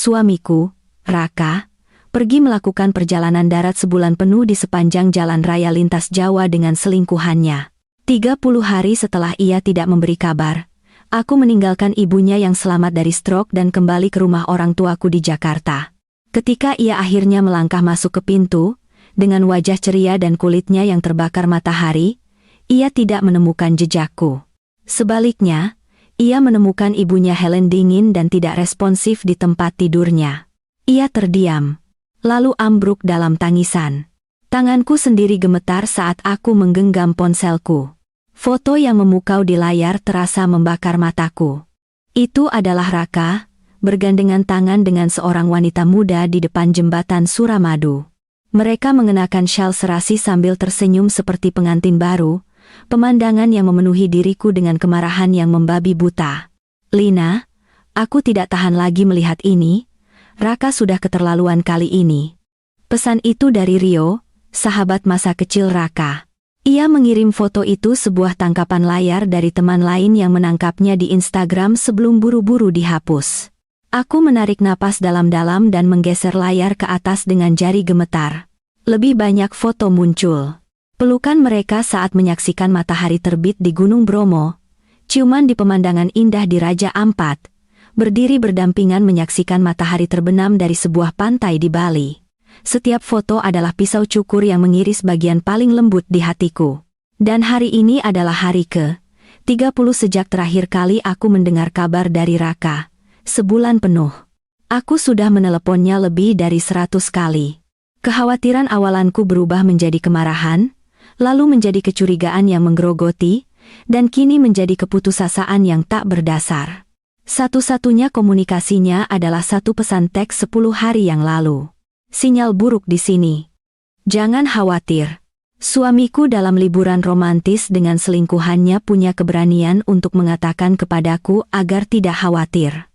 suamiku, Raka, pergi melakukan perjalanan darat sebulan penuh di sepanjang jalan raya lintas Jawa dengan selingkuhannya. 30 hari setelah ia tidak memberi kabar, aku meninggalkan ibunya yang selamat dari stroke dan kembali ke rumah orang tuaku di Jakarta. Ketika ia akhirnya melangkah masuk ke pintu, dengan wajah ceria dan kulitnya yang terbakar matahari, ia tidak menemukan jejakku. Sebaliknya, ia menemukan ibunya Helen dingin dan tidak responsif di tempat tidurnya. Ia terdiam, lalu ambruk dalam tangisan. Tanganku sendiri gemetar saat aku menggenggam ponselku. Foto yang memukau di layar terasa membakar mataku. Itu adalah Raka, bergandengan tangan dengan seorang wanita muda di depan jembatan Suramadu. Mereka mengenakan syal serasi sambil tersenyum seperti pengantin baru, pemandangan yang memenuhi diriku dengan kemarahan yang membabi buta. Lina, aku tidak tahan lagi melihat ini. Raka sudah keterlaluan kali ini. Pesan itu dari Rio, sahabat masa kecil Raka. Ia mengirim foto itu sebuah tangkapan layar dari teman lain yang menangkapnya di Instagram sebelum buru-buru dihapus. Aku menarik napas dalam-dalam dan menggeser layar ke atas dengan jari gemetar. Lebih banyak foto muncul. Pelukan mereka saat menyaksikan matahari terbit di Gunung Bromo, ciuman di pemandangan indah di Raja Ampat, berdiri berdampingan menyaksikan matahari terbenam dari sebuah pantai di Bali. Setiap foto adalah pisau cukur yang mengiris bagian paling lembut di hatiku. Dan hari ini adalah hari ke-30 sejak terakhir kali aku mendengar kabar dari Raka. Sebulan penuh. Aku sudah meneleponnya lebih dari 100 kali. Kekhawatiran awalanku berubah menjadi kemarahan, lalu menjadi kecurigaan yang menggerogoti, dan kini menjadi keputusasaan yang tak berdasar. Satu-satunya komunikasinya adalah satu pesan teks 10 hari yang lalu. Sinyal buruk di sini. Jangan khawatir. Suamiku dalam liburan romantis dengan selingkuhannya punya keberanian untuk mengatakan kepadaku agar tidak khawatir.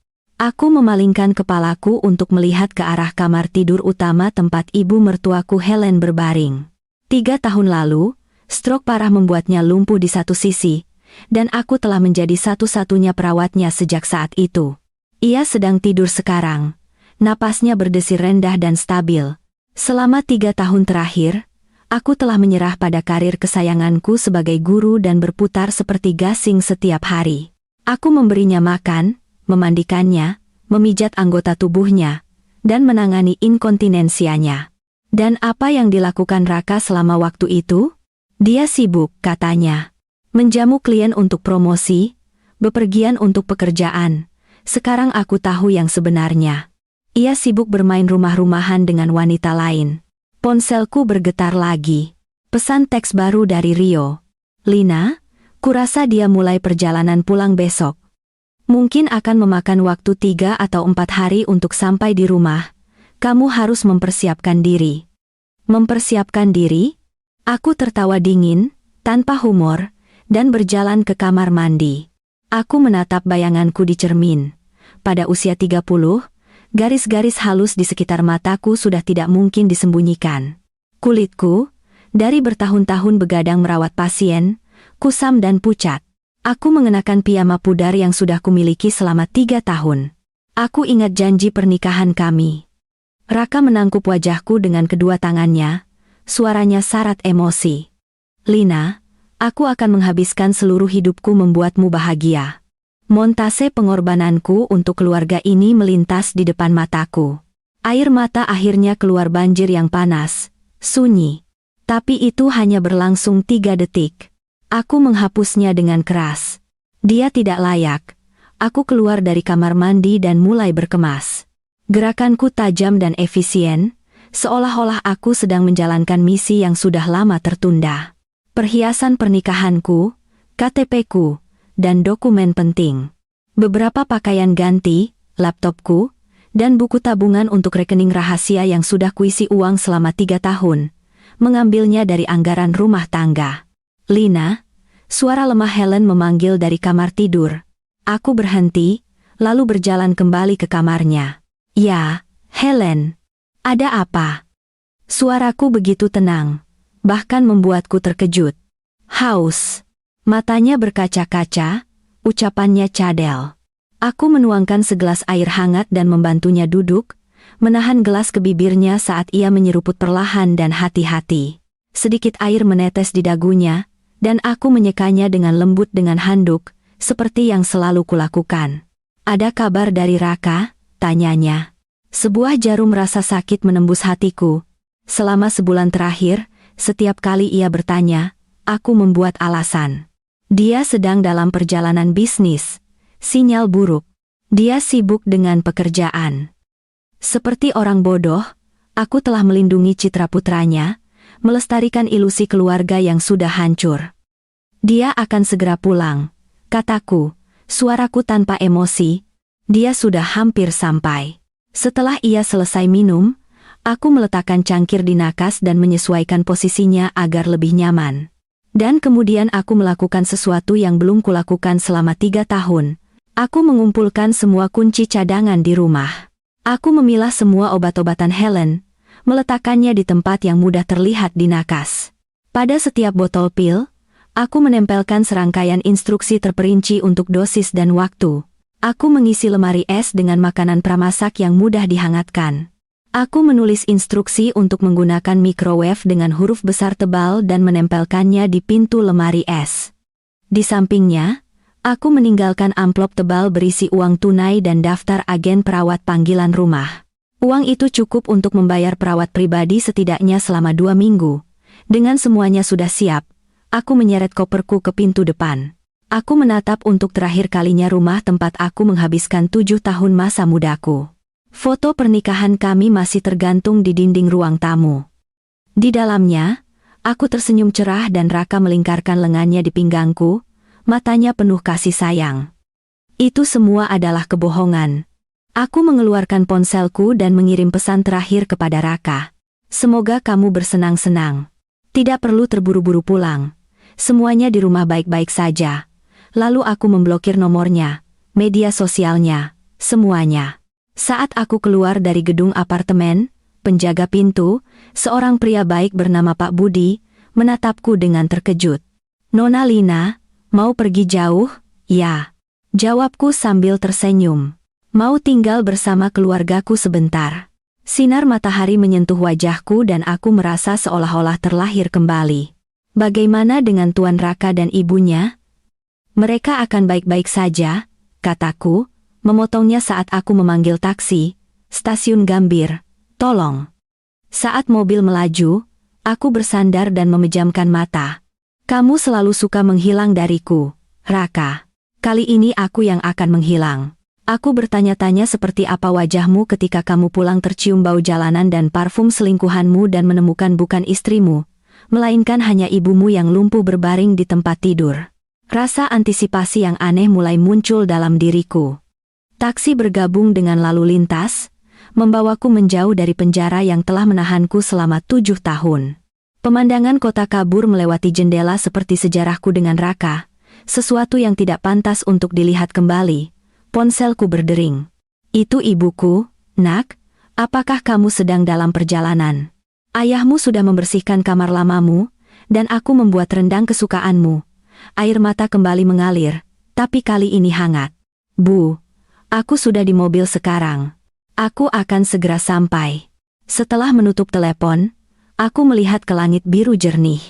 Aku memalingkan kepalaku untuk melihat ke arah kamar tidur utama tempat ibu mertuaku Helen berbaring. 3 tahun lalu, stroke parah membuatnya lumpuh di satu sisi, dan aku telah menjadi satu-satunya perawatnya sejak saat itu. Ia sedang tidur sekarang. Napasnya berdesir rendah dan stabil. Selama 3 tahun terakhir, aku telah menyerah pada karir kesayanganku sebagai guru dan berputar seperti gasing setiap hari. Aku memberinya makan, memandikannya, memijat anggota tubuhnya, dan menangani inkontinensianya. Dan apa yang dilakukan Raka selama waktu itu? Dia sibuk, katanya. Menjamu klien untuk promosi, bepergian untuk pekerjaan. Sekarang aku tahu yang sebenarnya. Ia sibuk bermain rumah-rumahan dengan wanita lain. Ponselku bergetar lagi. Pesan teks baru dari Rio. Lina, kurasa dia mulai perjalanan pulang besok. Mungkin akan memakan waktu 3 atau 4 hari untuk sampai di rumah. Kamu harus mempersiapkan diri. Mempersiapkan diri? Aku tertawa dingin, tanpa humor, dan berjalan ke kamar mandi. Aku menatap bayanganku di cermin. Pada usia 30, garis-garis halus di sekitar mataku sudah tidak mungkin disembunyikan. Kulitku, dari bertahun-tahun begadang merawat pasien, kusam dan pucat. Aku mengenakan piyama pudar yang sudah kumiliki selama 3 tahun. Aku ingat janji pernikahan kami. Raka menangkup wajahku dengan kedua tangannya, suaranya syarat emosi. Lina, aku akan menghabiskan seluruh hidupku membuatmu bahagia. Montase pengorbananku untuk keluarga ini melintas di depan mataku. Air mata akhirnya keluar banjir yang panas, sunyi. Tapi itu hanya berlangsung 3 detik. Aku menghapusnya dengan keras. Dia tidak layak. Aku keluar dari kamar mandi dan mulai berkemas. Gerakanku tajam dan efisien, seolah-olah aku sedang menjalankan misi yang sudah lama tertunda. Perhiasan pernikahanku, KTP-ku, dan dokumen penting. Beberapa pakaian ganti, laptopku, dan buku tabungan untuk rekening rahasia yang sudah kuisi uang selama 3 tahun. Mengambilnya dari anggaran rumah tangga. Lina, suara lemah Helen memanggil dari kamar tidur. Aku berhenti, lalu berjalan kembali ke kamarnya. Ya, Helen. Ada apa? Suaraku begitu tenang, bahkan membuatku terkejut. Haus. Matanya berkaca-kaca, ucapannya cadel. Aku menuangkan segelas air hangat dan membantunya duduk, menahan gelas ke bibirnya saat ia menyeruput perlahan dan hati-hati. Sedikit air menetes di dagunya, dan aku menyekanya dengan lembut dengan handuk, seperti yang selalu kulakukan. "Ada kabar dari Raka?" tanyanya. Sebuah jarum rasa sakit menembus hatiku. Selama sebulan terakhir, setiap kali ia bertanya, aku membuat alasan. Dia sedang dalam perjalanan bisnis. Sinyal buruk. Dia sibuk dengan pekerjaan. Seperti orang bodoh, aku telah melindungi citra putranya, melestarikan ilusi keluarga yang sudah hancur. "Dia akan segera pulang," kataku, suaraku tanpa emosi. "Dia sudah hampir sampai." Setelah ia selesai minum, aku meletakkan cangkir di nakas dan menyesuaikan posisinya agar lebih nyaman. Dan kemudian aku melakukan sesuatu yang belum kulakukan selama 3 tahun. Aku mengumpulkan semua kunci cadangan di rumah. Aku memilah semua obat-obatan Helen, meletakkannya di tempat yang mudah terlihat di nakas. Pada setiap botol pil, aku menempelkan serangkaian instruksi terperinci untuk dosis dan waktu. Aku mengisi lemari es dengan makanan pramasak yang mudah dihangatkan. Aku menulis instruksi untuk menggunakan microwave dengan huruf besar tebal dan menempelkannya di pintu lemari es. Di sampingnya, aku meninggalkan amplop tebal berisi uang tunai dan daftar agen perawat panggilan rumah. Uang itu cukup untuk membayar perawat pribadi setidaknya selama 2 minggu. Dengan semuanya sudah siap, aku menyeret koperku ke pintu depan. Aku menatap untuk terakhir kalinya rumah tempat aku menghabiskan 7 tahun masa mudaku. Foto pernikahan kami masih tergantung di dinding ruang tamu. Di dalamnya, aku tersenyum cerah dan Raka melingkarkan lengannya di pinggangku, matanya penuh kasih sayang. Itu semua adalah kebohongan. Aku mengeluarkan ponselku dan mengirim pesan terakhir kepada Raka. "Semoga kamu bersenang-senang. Tidak perlu terburu-buru pulang. Semuanya di rumah baik-baik saja." Lalu aku memblokir nomornya, media sosialnya, semuanya. Saat aku keluar dari gedung apartemen, penjaga pintu, seorang pria baik bernama Pak Budi, menatapku dengan terkejut. "Nona Lina, mau pergi jauh?" "Ya," jawabku sambil tersenyum. "Mau tinggal bersama keluargaku sebentar." Sinar matahari menyentuh wajahku dan aku merasa seolah-olah terlahir kembali. "Bagaimana dengan Tuan Raka dan ibunya?" "Mereka akan baik-baik saja," kataku, memotongnya saat aku memanggil taksi. "Stasiun Gambir, tolong." Saat mobil melaju, aku bersandar dan memejamkan mata. "Kamu selalu suka menghilang dariku, Raka. Kali ini aku yang akan menghilang." Aku bertanya-tanya seperti apa wajahmu ketika kamu pulang tercium bau jalanan dan parfum selingkuhanmu dan menemukan bukan istrimu, melainkan hanya ibumu yang lumpuh berbaring di tempat tidur. Rasa antisipasi yang aneh mulai muncul dalam diriku. Taksi bergabung dengan lalu lintas, membawaku menjauh dari penjara yang telah menahanku selama 7 tahun. Pemandangan kota kabur melewati jendela seperti sejarahku dengan Raka, sesuatu yang tidak pantas untuk dilihat kembali. Ponselku berdering. "Itu ibuku, Nak. Apakah kamu sedang dalam perjalanan? Ayahmu sudah membersihkan kamar lamamu, dan aku membuat rendang kesukaanmu." Air mata kembali mengalir, tapi kali ini hangat. "Bu, aku sudah di mobil sekarang. Aku akan segera sampai." Setelah menutup telepon, aku melihat ke langit biru jernih.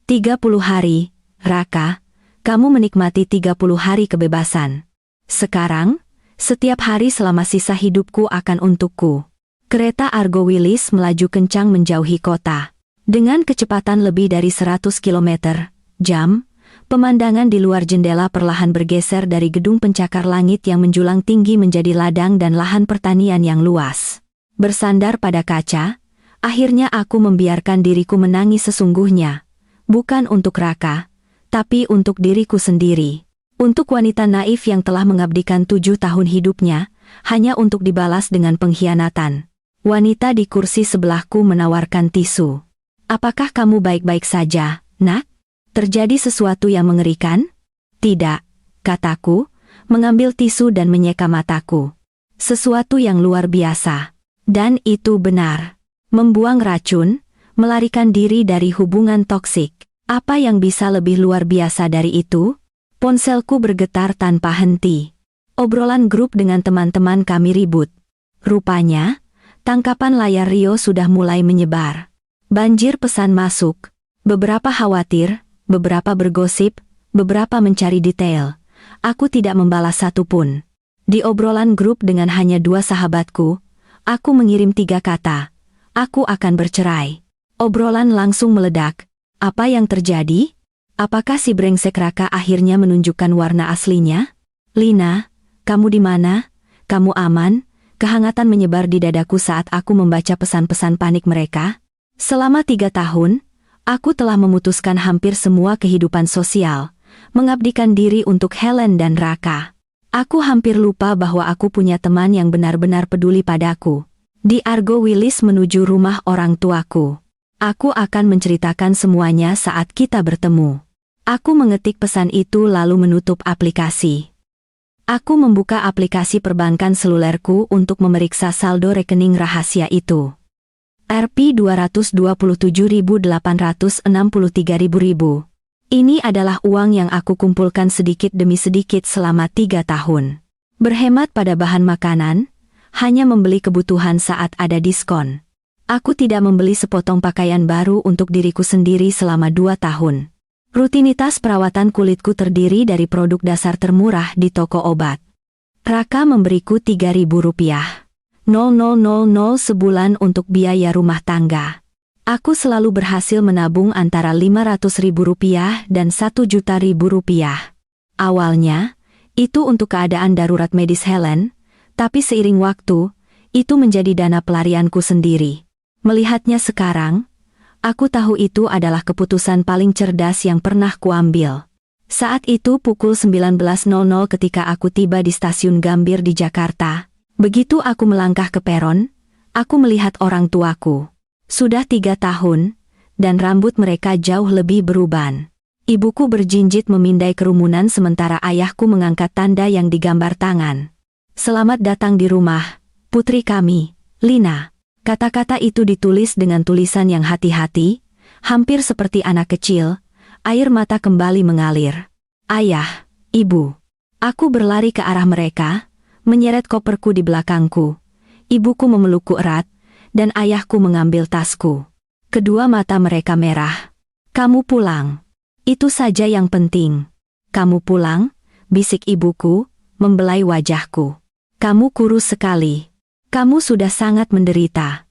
30 hari, Raka. Kamu menikmati 30 hari kebebasan. Sekarang, setiap hari selama sisa hidupku akan untukku. Kereta Argo Wilis melaju kencang menjauhi kota. Dengan kecepatan lebih dari 100 km/jam, pemandangan di luar jendela perlahan bergeser dari gedung pencakar langit yang menjulang tinggi menjadi ladang dan lahan pertanian yang luas. Bersandar pada kaca, akhirnya aku membiarkan diriku menangis sesungguhnya. Bukan untuk Raka, tapi untuk diriku sendiri. Untuk wanita naif yang telah mengabdikan 7 tahun hidupnya, hanya untuk dibalas dengan pengkhianatan. Wanita di kursi sebelahku menawarkan tisu. "Apakah kamu baik-baik saja, Nak? Terjadi sesuatu yang mengerikan?" "Tidak," kataku, mengambil tisu dan menyeka mataku. "Sesuatu yang luar biasa." Dan itu benar. Membuang racun, melarikan diri dari hubungan toksik. Apa yang bisa lebih luar biasa dari itu? Ponselku bergetar tanpa henti. Obrolan grup dengan teman-teman kami ribut. Rupanya, tangkapan layar Rio sudah mulai menyebar. Banjir pesan masuk. Beberapa khawatir, beberapa bergosip, beberapa mencari detail. Aku tidak membalas satupun. Di obrolan grup dengan hanya 2 sahabatku, aku mengirim 3 kata. Aku akan bercerai. Obrolan langsung meledak. Apa yang terjadi? Apakah si brengsek Raka akhirnya menunjukkan warna aslinya? Lina, kamu di mana? Kamu aman? Kehangatan menyebar di dadaku saat aku membaca pesan-pesan panik mereka. Selama 3 tahun, aku telah memutuskan hampir semua kehidupan sosial, mengabdikan diri untuk Helen dan Raka. Aku hampir lupa bahwa aku punya teman yang benar-benar peduli padaku. Di Argo Willis menuju rumah orang tuaku. Aku akan menceritakan semuanya saat kita bertemu. Aku mengetik pesan itu lalu menutup aplikasi. Aku membuka aplikasi perbankan selulerku untuk memeriksa saldo rekening rahasia itu. Rp227.863.000. Ini adalah uang yang aku kumpulkan sedikit demi sedikit selama 3 tahun. Berhemat pada bahan makanan, hanya membeli kebutuhan saat ada diskon. Aku tidak membeli sepotong pakaian baru untuk diriku sendiri selama 2 tahun. Rutinitas perawatan kulitku terdiri dari produk dasar termurah di toko obat. Raka memberiku Rp3.000. 0000 sebulan untuk biaya rumah tangga. Aku selalu berhasil menabung antara Rp500.000 dan Rp1.000.000. Awalnya, itu untuk keadaan darurat medis Helen, tapi seiring waktu, itu menjadi dana pelarianku sendiri. Melihatnya sekarang, aku tahu itu adalah keputusan paling cerdas yang pernah kuambil. Saat itu pukul 19.00 ketika aku tiba di stasiun Gambir di Jakarta. Begitu aku melangkah ke peron, aku melihat orang tuaku. Sudah 3 tahun, dan rambut mereka jauh lebih beruban. Ibuku berjinjit memindai kerumunan sementara ayahku mengangkat tanda yang digambar tangan. Selamat datang di rumah, putri kami, Lina. Kata-kata itu ditulis dengan tulisan yang hati-hati, hampir seperti anak kecil. Air mata kembali mengalir. Ayah, ibu. Aku berlari ke arah mereka, menyeret koperku di belakangku. Ibuku memelukku erat, dan ayahku mengambil tasku. Kedua mata mereka merah. Kamu pulang. Itu saja yang penting. Kamu pulang, bisik ibuku, membelai wajahku. Kamu kurus sekali. Kamu sudah sangat menderita.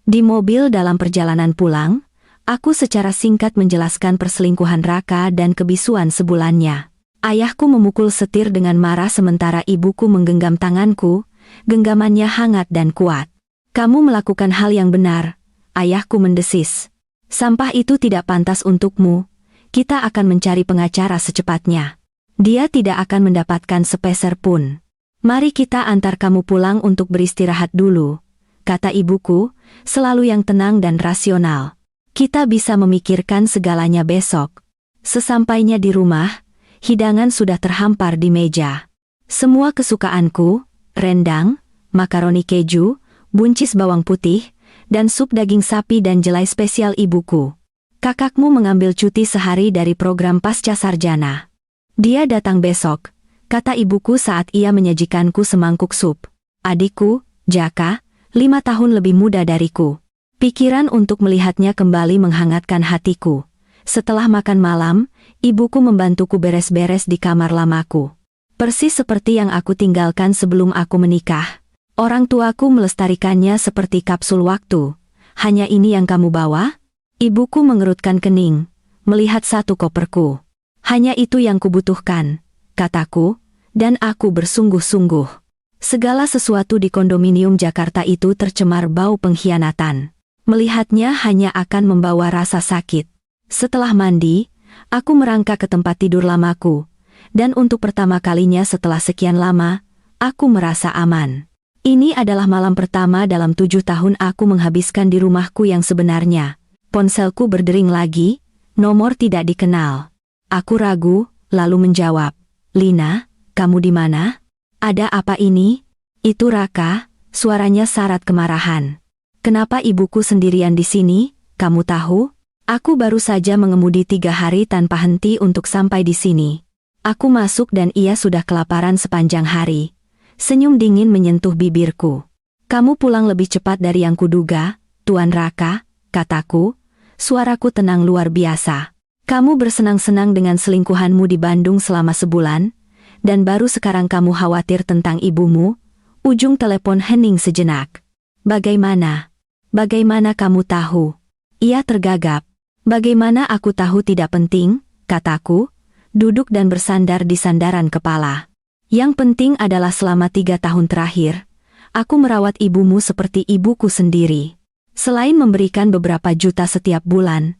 Di mobil dalam perjalanan pulang, aku secara singkat menjelaskan perselingkuhan Raka dan kebisuan sebulannya. Ayahku memukul setir dengan marah sementara ibuku menggenggam tanganku, genggamannya hangat dan kuat. Kamu melakukan hal yang benar, ayahku mendesis. Sampah itu tidak pantas untukmu, kita akan mencari pengacara secepatnya. Dia tidak akan mendapatkan sepeser pun. Mari kita antar kamu pulang untuk beristirahat dulu, kata ibuku, selalu yang tenang dan rasional. Kita bisa memikirkan segalanya besok. Sesampainya di rumah, hidangan sudah terhampar di meja. Semua kesukaanku, rendang, makaroni keju, buncis bawang putih, dan sup daging sapi dan jelai spesial ibuku. Kakakmu mengambil cuti sehari dari program pasca sarjana. Dia datang besok, kata ibuku saat ia menyajikanku semangkuk sup. Adikku, Jaka, 5 tahun lebih muda dariku. Pikiran untuk melihatnya kembali menghangatkan hatiku. Setelah makan malam, ibuku membantuku beres-beres di kamar lamaku. Persis seperti yang aku tinggalkan sebelum aku menikah. Orang tuaku melestarikannya seperti kapsul waktu. Hanya ini yang kamu bawa? Ibuku mengerutkan kening, melihat satu koperku. Hanya itu yang kubutuhkan, kataku, dan aku bersungguh-sungguh. Segala sesuatu di kondominium Jakarta itu tercemar bau pengkhianatan. Melihatnya hanya akan membawa rasa sakit. Setelah mandi, aku merangkak ke tempat tidur lamaku, dan untuk pertama kalinya setelah sekian lama, aku merasa aman. Ini adalah malam pertama dalam 7 tahun aku menghabiskan di rumahku yang sebenarnya. Ponselku berdering lagi, nomor tidak dikenal. Aku ragu, lalu menjawab, Lina, kamu di mana? Ada apa ini? Itu Raka, suaranya syarat kemarahan. Kenapa ibuku sendirian di sini, kamu tahu? Aku baru saja mengemudi 3 hari tanpa henti untuk sampai di sini. Aku masuk dan ia sudah kelaparan sepanjang hari. Senyum dingin menyentuh bibirku. Kamu pulang lebih cepat dari yang kuduga, Tuan Raka, kataku. Suaraku tenang luar biasa. Kamu bersenang-senang dengan selingkuhanmu di Bandung selama sebulan, dan baru sekarang kamu khawatir tentang ibumu. Ujung telepon hening sejenak. Bagaimana? Bagaimana kamu tahu? Ia tergagap. Bagaimana aku tahu tidak penting, kataku, duduk dan bersandar di sandaran kepala. Yang penting adalah selama 3 tahun terakhir, aku merawat ibumu seperti ibuku sendiri. Selain memberikan beberapa juta setiap bulan,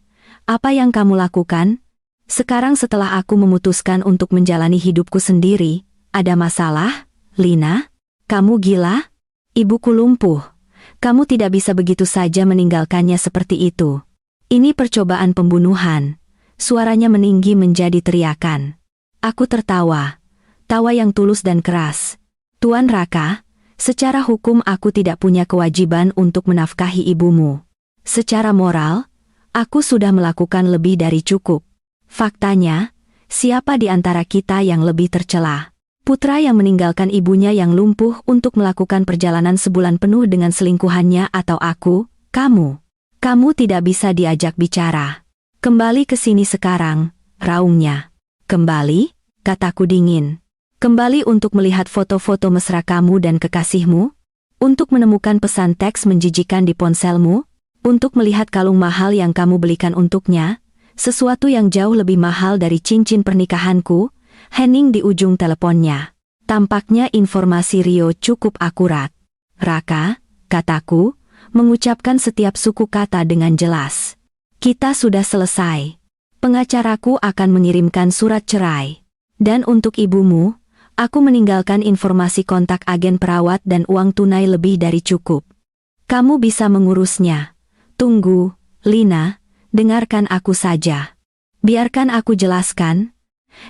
apa yang kamu lakukan? Sekarang setelah aku memutuskan untuk menjalani hidupku sendiri, ada masalah, Lina? Kamu gila? Ibuku lumpuh. Kamu tidak bisa begitu saja meninggalkannya seperti itu. Ini percobaan pembunuhan. Suaranya meninggi menjadi teriakan. Aku tertawa. Tawa yang tulus dan keras. Tuan Raka, secara hukum aku tidak punya kewajiban untuk menafkahi ibumu. Secara moral, aku sudah melakukan lebih dari cukup. Faktanya, siapa di antara kita yang lebih tercela? Putra yang meninggalkan ibunya yang lumpuh untuk melakukan perjalanan sebulan penuh dengan selingkuhannya atau aku, kamu? Kamu tidak bisa diajak bicara. Kembali ke sini sekarang, raungnya. Kembali? Kataku dingin. Kembali untuk melihat foto-foto mesra kamu dan kekasihmu? Untuk menemukan pesan teks menjijikan di ponselmu? Untuk melihat kalung mahal yang kamu belikan untuknya? Sesuatu yang jauh lebih mahal dari cincin pernikahanku? Hening di ujung teleponnya. Tampaknya informasi Rio cukup akurat. Raka, kataku, mengucapkan setiap suku kata dengan jelas. Kita sudah selesai. Pengacaraku akan mengirimkan surat cerai. Dan untuk ibumu, aku meninggalkan informasi kontak agen perawat dan uang tunai lebih dari cukup. Kamu bisa mengurusnya. Tunggu, Lina, dengarkan aku saja. Biarkan aku jelaskan.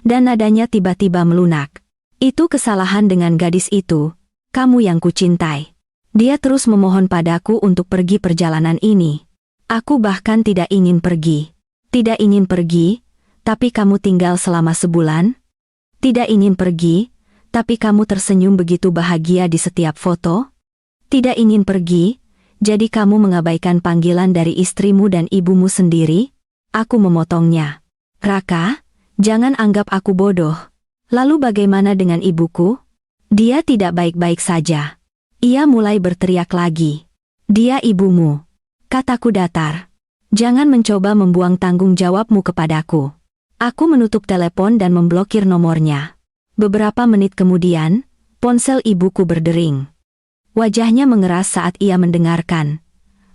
Dan nadanya tiba-tiba melunak. Itu kesalahan dengan gadis itu. Kamu yang kucintai. Dia terus memohon padaku untuk pergi perjalanan ini. Aku bahkan tidak ingin pergi. Tidak ingin pergi, tapi kamu tinggal selama sebulan? Tidak ingin pergi, tapi kamu tersenyum begitu bahagia di setiap foto? Tidak ingin pergi, jadi kamu mengabaikan panggilan dari istrimu dan ibumu sendiri? Aku memotongnya. Raka, jangan anggap aku bodoh. Lalu bagaimana dengan ibuku? Dia tidak baik-baik saja. Ia mulai berteriak lagi. Dia ibumu. Kataku datar. Jangan mencoba membuang tanggung jawabmu kepadaku. Aku menutup telepon dan memblokir nomornya. Beberapa menit kemudian, ponsel ibuku berdering. Wajahnya mengeras saat ia mendengarkan.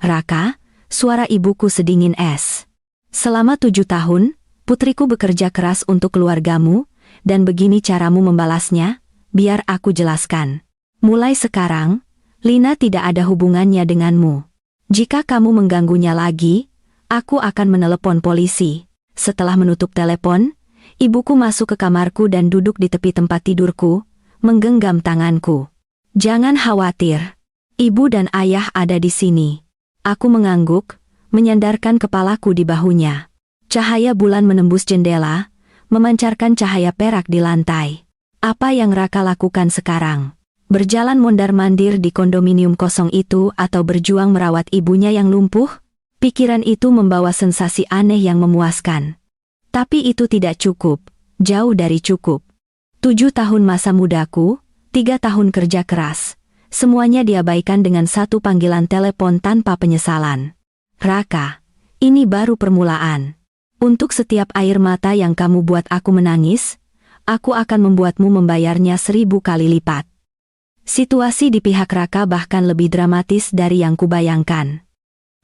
Raka, suara ibuku sedingin es. Selama 7 tahun, putriku bekerja keras untuk keluargamu, dan begini caramu membalasnya, biar aku jelaskan. Mulai sekarang, Lina tidak ada hubungannya denganmu. Jika kamu mengganggunya lagi, aku akan menelepon polisi. Setelah menutup telepon, ibuku masuk ke kamarku dan duduk di tepi tempat tidurku, menggenggam tanganku. Jangan khawatir. Ibu dan ayah ada di sini. Aku mengangguk, menyandarkan kepalaku di bahunya. Cahaya bulan menembus jendela, memancarkan cahaya perak di lantai. Apa yang Raka lakukan sekarang? Berjalan mondar-mandir di kondominium kosong itu atau berjuang merawat ibunya yang lumpuh? Pikiran itu membawa sensasi aneh yang memuaskan. Tapi itu tidak cukup, jauh dari cukup. 7 tahun masa mudaku, 3 tahun kerja keras, semuanya diabaikan dengan satu panggilan telepon tanpa penyesalan. Raka, ini baru permulaan. Untuk setiap air mata yang kamu buat aku menangis, aku akan membuatmu membayarnya 1000 kali lipat. Situasi di pihak Raka bahkan lebih dramatis dari yang kubayangkan.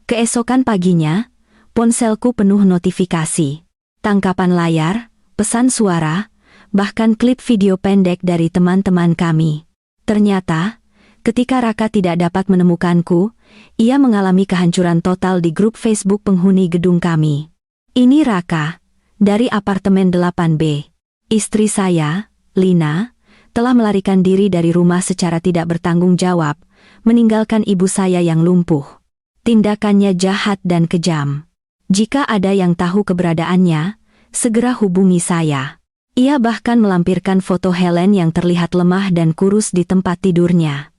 Keesokan paginya, ponselku penuh notifikasi. Tangkapan layar, pesan suara, bahkan klip video pendek dari teman-teman kami. Ternyata, ketika Raka tidak dapat menemukanku, ia mengalami kehancuran total di grup Facebook penghuni gedung kami. Ini Raka, dari apartemen 8B. Istri saya, Lina, telah melarikan diri dari rumah secara tidak bertanggung jawab, meninggalkan ibu saya yang lumpuh. Tindakannya jahat dan kejam. Jika ada yang tahu keberadaannya, segera hubungi saya. Ia bahkan melampirkan foto Helen yang terlihat lemah dan kurus di tempat tidurnya.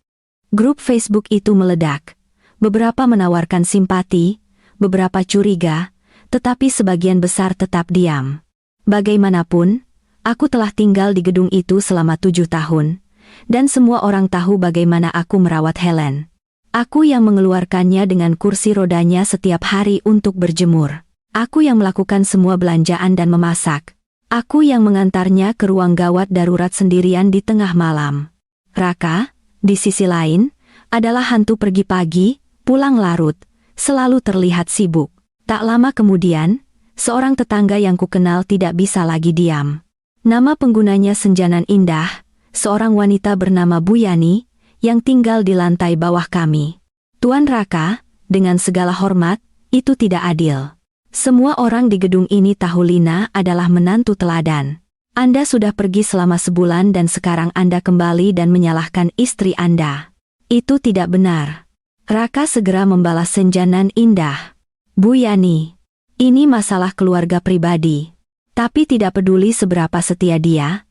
Grup Facebook itu meledak. Beberapa menawarkan simpati, beberapa curiga, tetapi sebagian besar tetap diam. Bagaimanapun, aku telah tinggal di gedung itu selama 7 tahun, dan semua orang tahu bagaimana aku merawat Helen. Aku yang mengeluarkannya dengan kursi rodanya setiap hari untuk berjemur. Aku yang melakukan semua belanjaan dan memasak. Aku yang mengantarnya ke ruang gawat darurat sendirian di tengah malam. Raka, di sisi lain, adalah hantu pergi pagi, pulang larut, selalu terlihat sibuk. Tak lama kemudian, seorang tetangga yang kukenal tidak bisa lagi diam. Nama penggunanya Senjanan Indah, seorang wanita bernama Bu Yani, yang tinggal di lantai bawah kami. Tuan Raka, dengan segala hormat, itu tidak adil. Semua orang di gedung ini tahu Lina adalah menantu teladan. Anda sudah pergi selama sebulan dan sekarang Anda kembali dan menyalahkan istri Anda. Itu tidak benar. Raka segera membalas Senjanan Indah. Bu Yani, ini masalah keluarga pribadi. Tapi tidak peduli seberapa setia dia,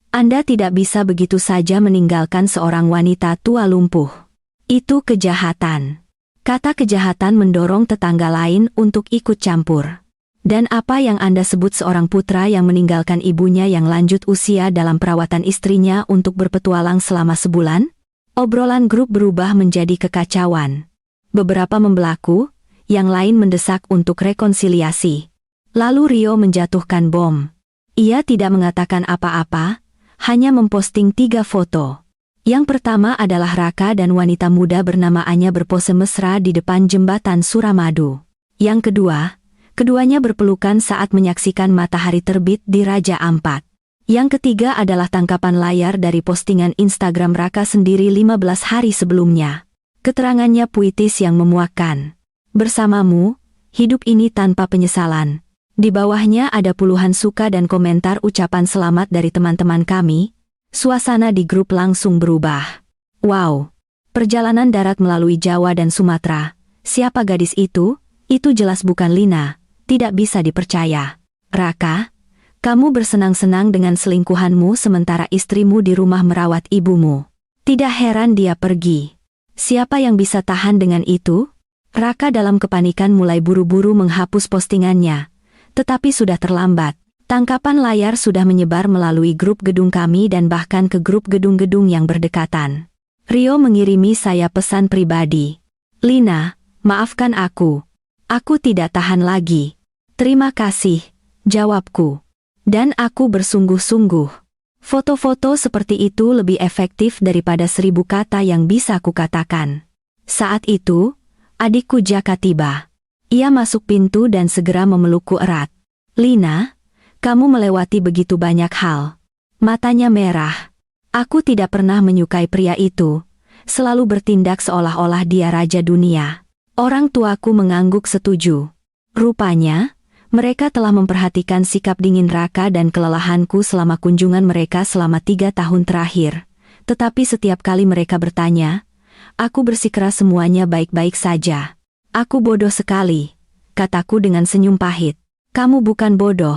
Anda tidak bisa begitu saja meninggalkan seorang wanita tua lumpuh. Itu kejahatan. Kata kejahatan mendorong tetangga lain untuk ikut campur. Dan apa yang Anda sebut seorang putra yang meninggalkan ibunya yang lanjut usia dalam perawatan istrinya untuk berpetualang selama sebulan? Obrolan grup berubah menjadi kekacauan. Beberapa membelaku, yang lain mendesak untuk rekonsiliasi. Lalu Rio menjatuhkan bom. Ia tidak mengatakan apa-apa, hanya memposting 3 foto. Yang pertama adalah Raka dan wanita muda bernama Anya berpose mesra di depan jembatan Suramadu. Yang kedua, keduanya berpelukan saat menyaksikan matahari terbit di Raja Ampat. Yang ketiga adalah tangkapan layar dari postingan Instagram Raka sendiri 15 hari sebelumnya. Keterangannya puitis yang memuakkan. Bersamamu, hidup ini tanpa penyesalan. Di bawahnya ada puluhan suka dan komentar ucapan selamat dari teman-teman kami. Suasana di grup langsung berubah. Wow, perjalanan darat melalui Jawa dan Sumatera. Siapa gadis itu? Itu jelas bukan Lina, tidak bisa dipercaya. Raka, kamu bersenang-senang dengan selingkuhanmu sementara istrimu di rumah merawat ibumu. Tidak heran dia pergi. Siapa yang bisa tahan dengan itu? Raka dalam kepanikan mulai buru-buru menghapus postingannya. Tetapi sudah terlambat. Tangkapan layar sudah menyebar melalui grup gedung kami dan bahkan ke grup gedung-gedung yang berdekatan. Rio mengirimi saya pesan pribadi. Lina, maafkan aku. Aku tidak tahan lagi. Terima kasih, jawabku. Dan aku bersungguh-sungguh. Foto-foto seperti itu lebih efektif daripada 1000 kata yang bisa kukatakan. Saat itu, adikku Jaka tiba. Ia masuk pintu dan segera memelukku erat. Lina, kamu melewati begitu banyak hal. Matanya merah. Aku tidak pernah menyukai pria itu. Selalu bertindak seolah-olah dia raja dunia. Orang tuaku mengangguk setuju. Rupanya, mereka telah memperhatikan sikap dingin Raka dan kelelahanku selama kunjungan mereka selama 3 tahun terakhir. Tetapi setiap kali mereka bertanya, aku bersikeras semuanya baik-baik saja. Aku bodoh sekali, kataku dengan senyum pahit. Kamu bukan bodoh.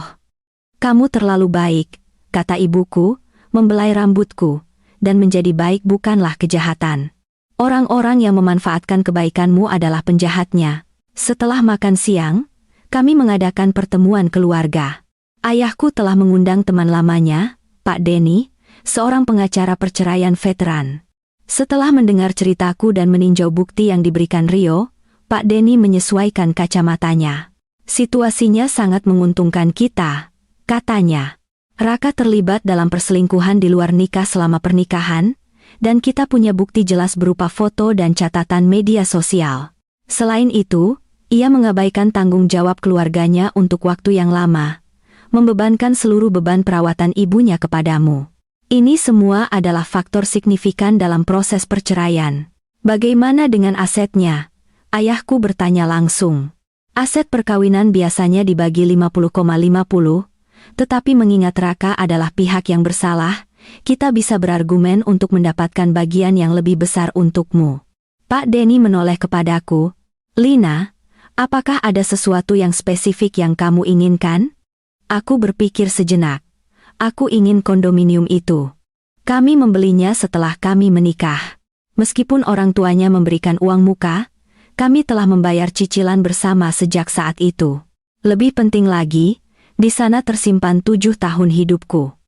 Kamu terlalu baik, kata ibuku, membelai rambutku, dan menjadi baik bukanlah kejahatan. Orang-orang yang memanfaatkan kebaikanmu adalah penjahatnya. Setelah makan siang, kami mengadakan pertemuan keluarga. Ayahku telah mengundang teman lamanya, Pak Denny, seorang pengacara perceraian veteran. Setelah mendengar ceritaku dan meninjau bukti yang diberikan Rio, Pak Denny menyesuaikan kacamatanya. Situasinya sangat menguntungkan kita, katanya. Raka terlibat dalam perselingkuhan di luar nikah selama pernikahan, dan kita punya bukti jelas berupa foto dan catatan media sosial. Selain itu, ia mengabaikan tanggung jawab keluarganya untuk waktu yang lama, membebankan seluruh beban perawatan ibunya kepadamu. Ini semua adalah faktor signifikan dalam proses perceraian. Bagaimana dengan asetnya? Ayahku bertanya langsung. Aset perkawinan biasanya dibagi 50,50, tetapi mengingat Raka adalah pihak yang bersalah, kita bisa berargumen untuk mendapatkan bagian yang lebih besar untukmu. Pak Denny menoleh kepadaku. Lina, apakah ada sesuatu yang spesifik yang kamu inginkan? Aku berpikir sejenak. Aku ingin kondominium itu. Kami membelinya setelah kami menikah. Meskipun orang tuanya memberikan uang muka, kami telah membayar cicilan bersama sejak saat itu. Lebih penting lagi, di sana tersimpan 7 tahun hidupku.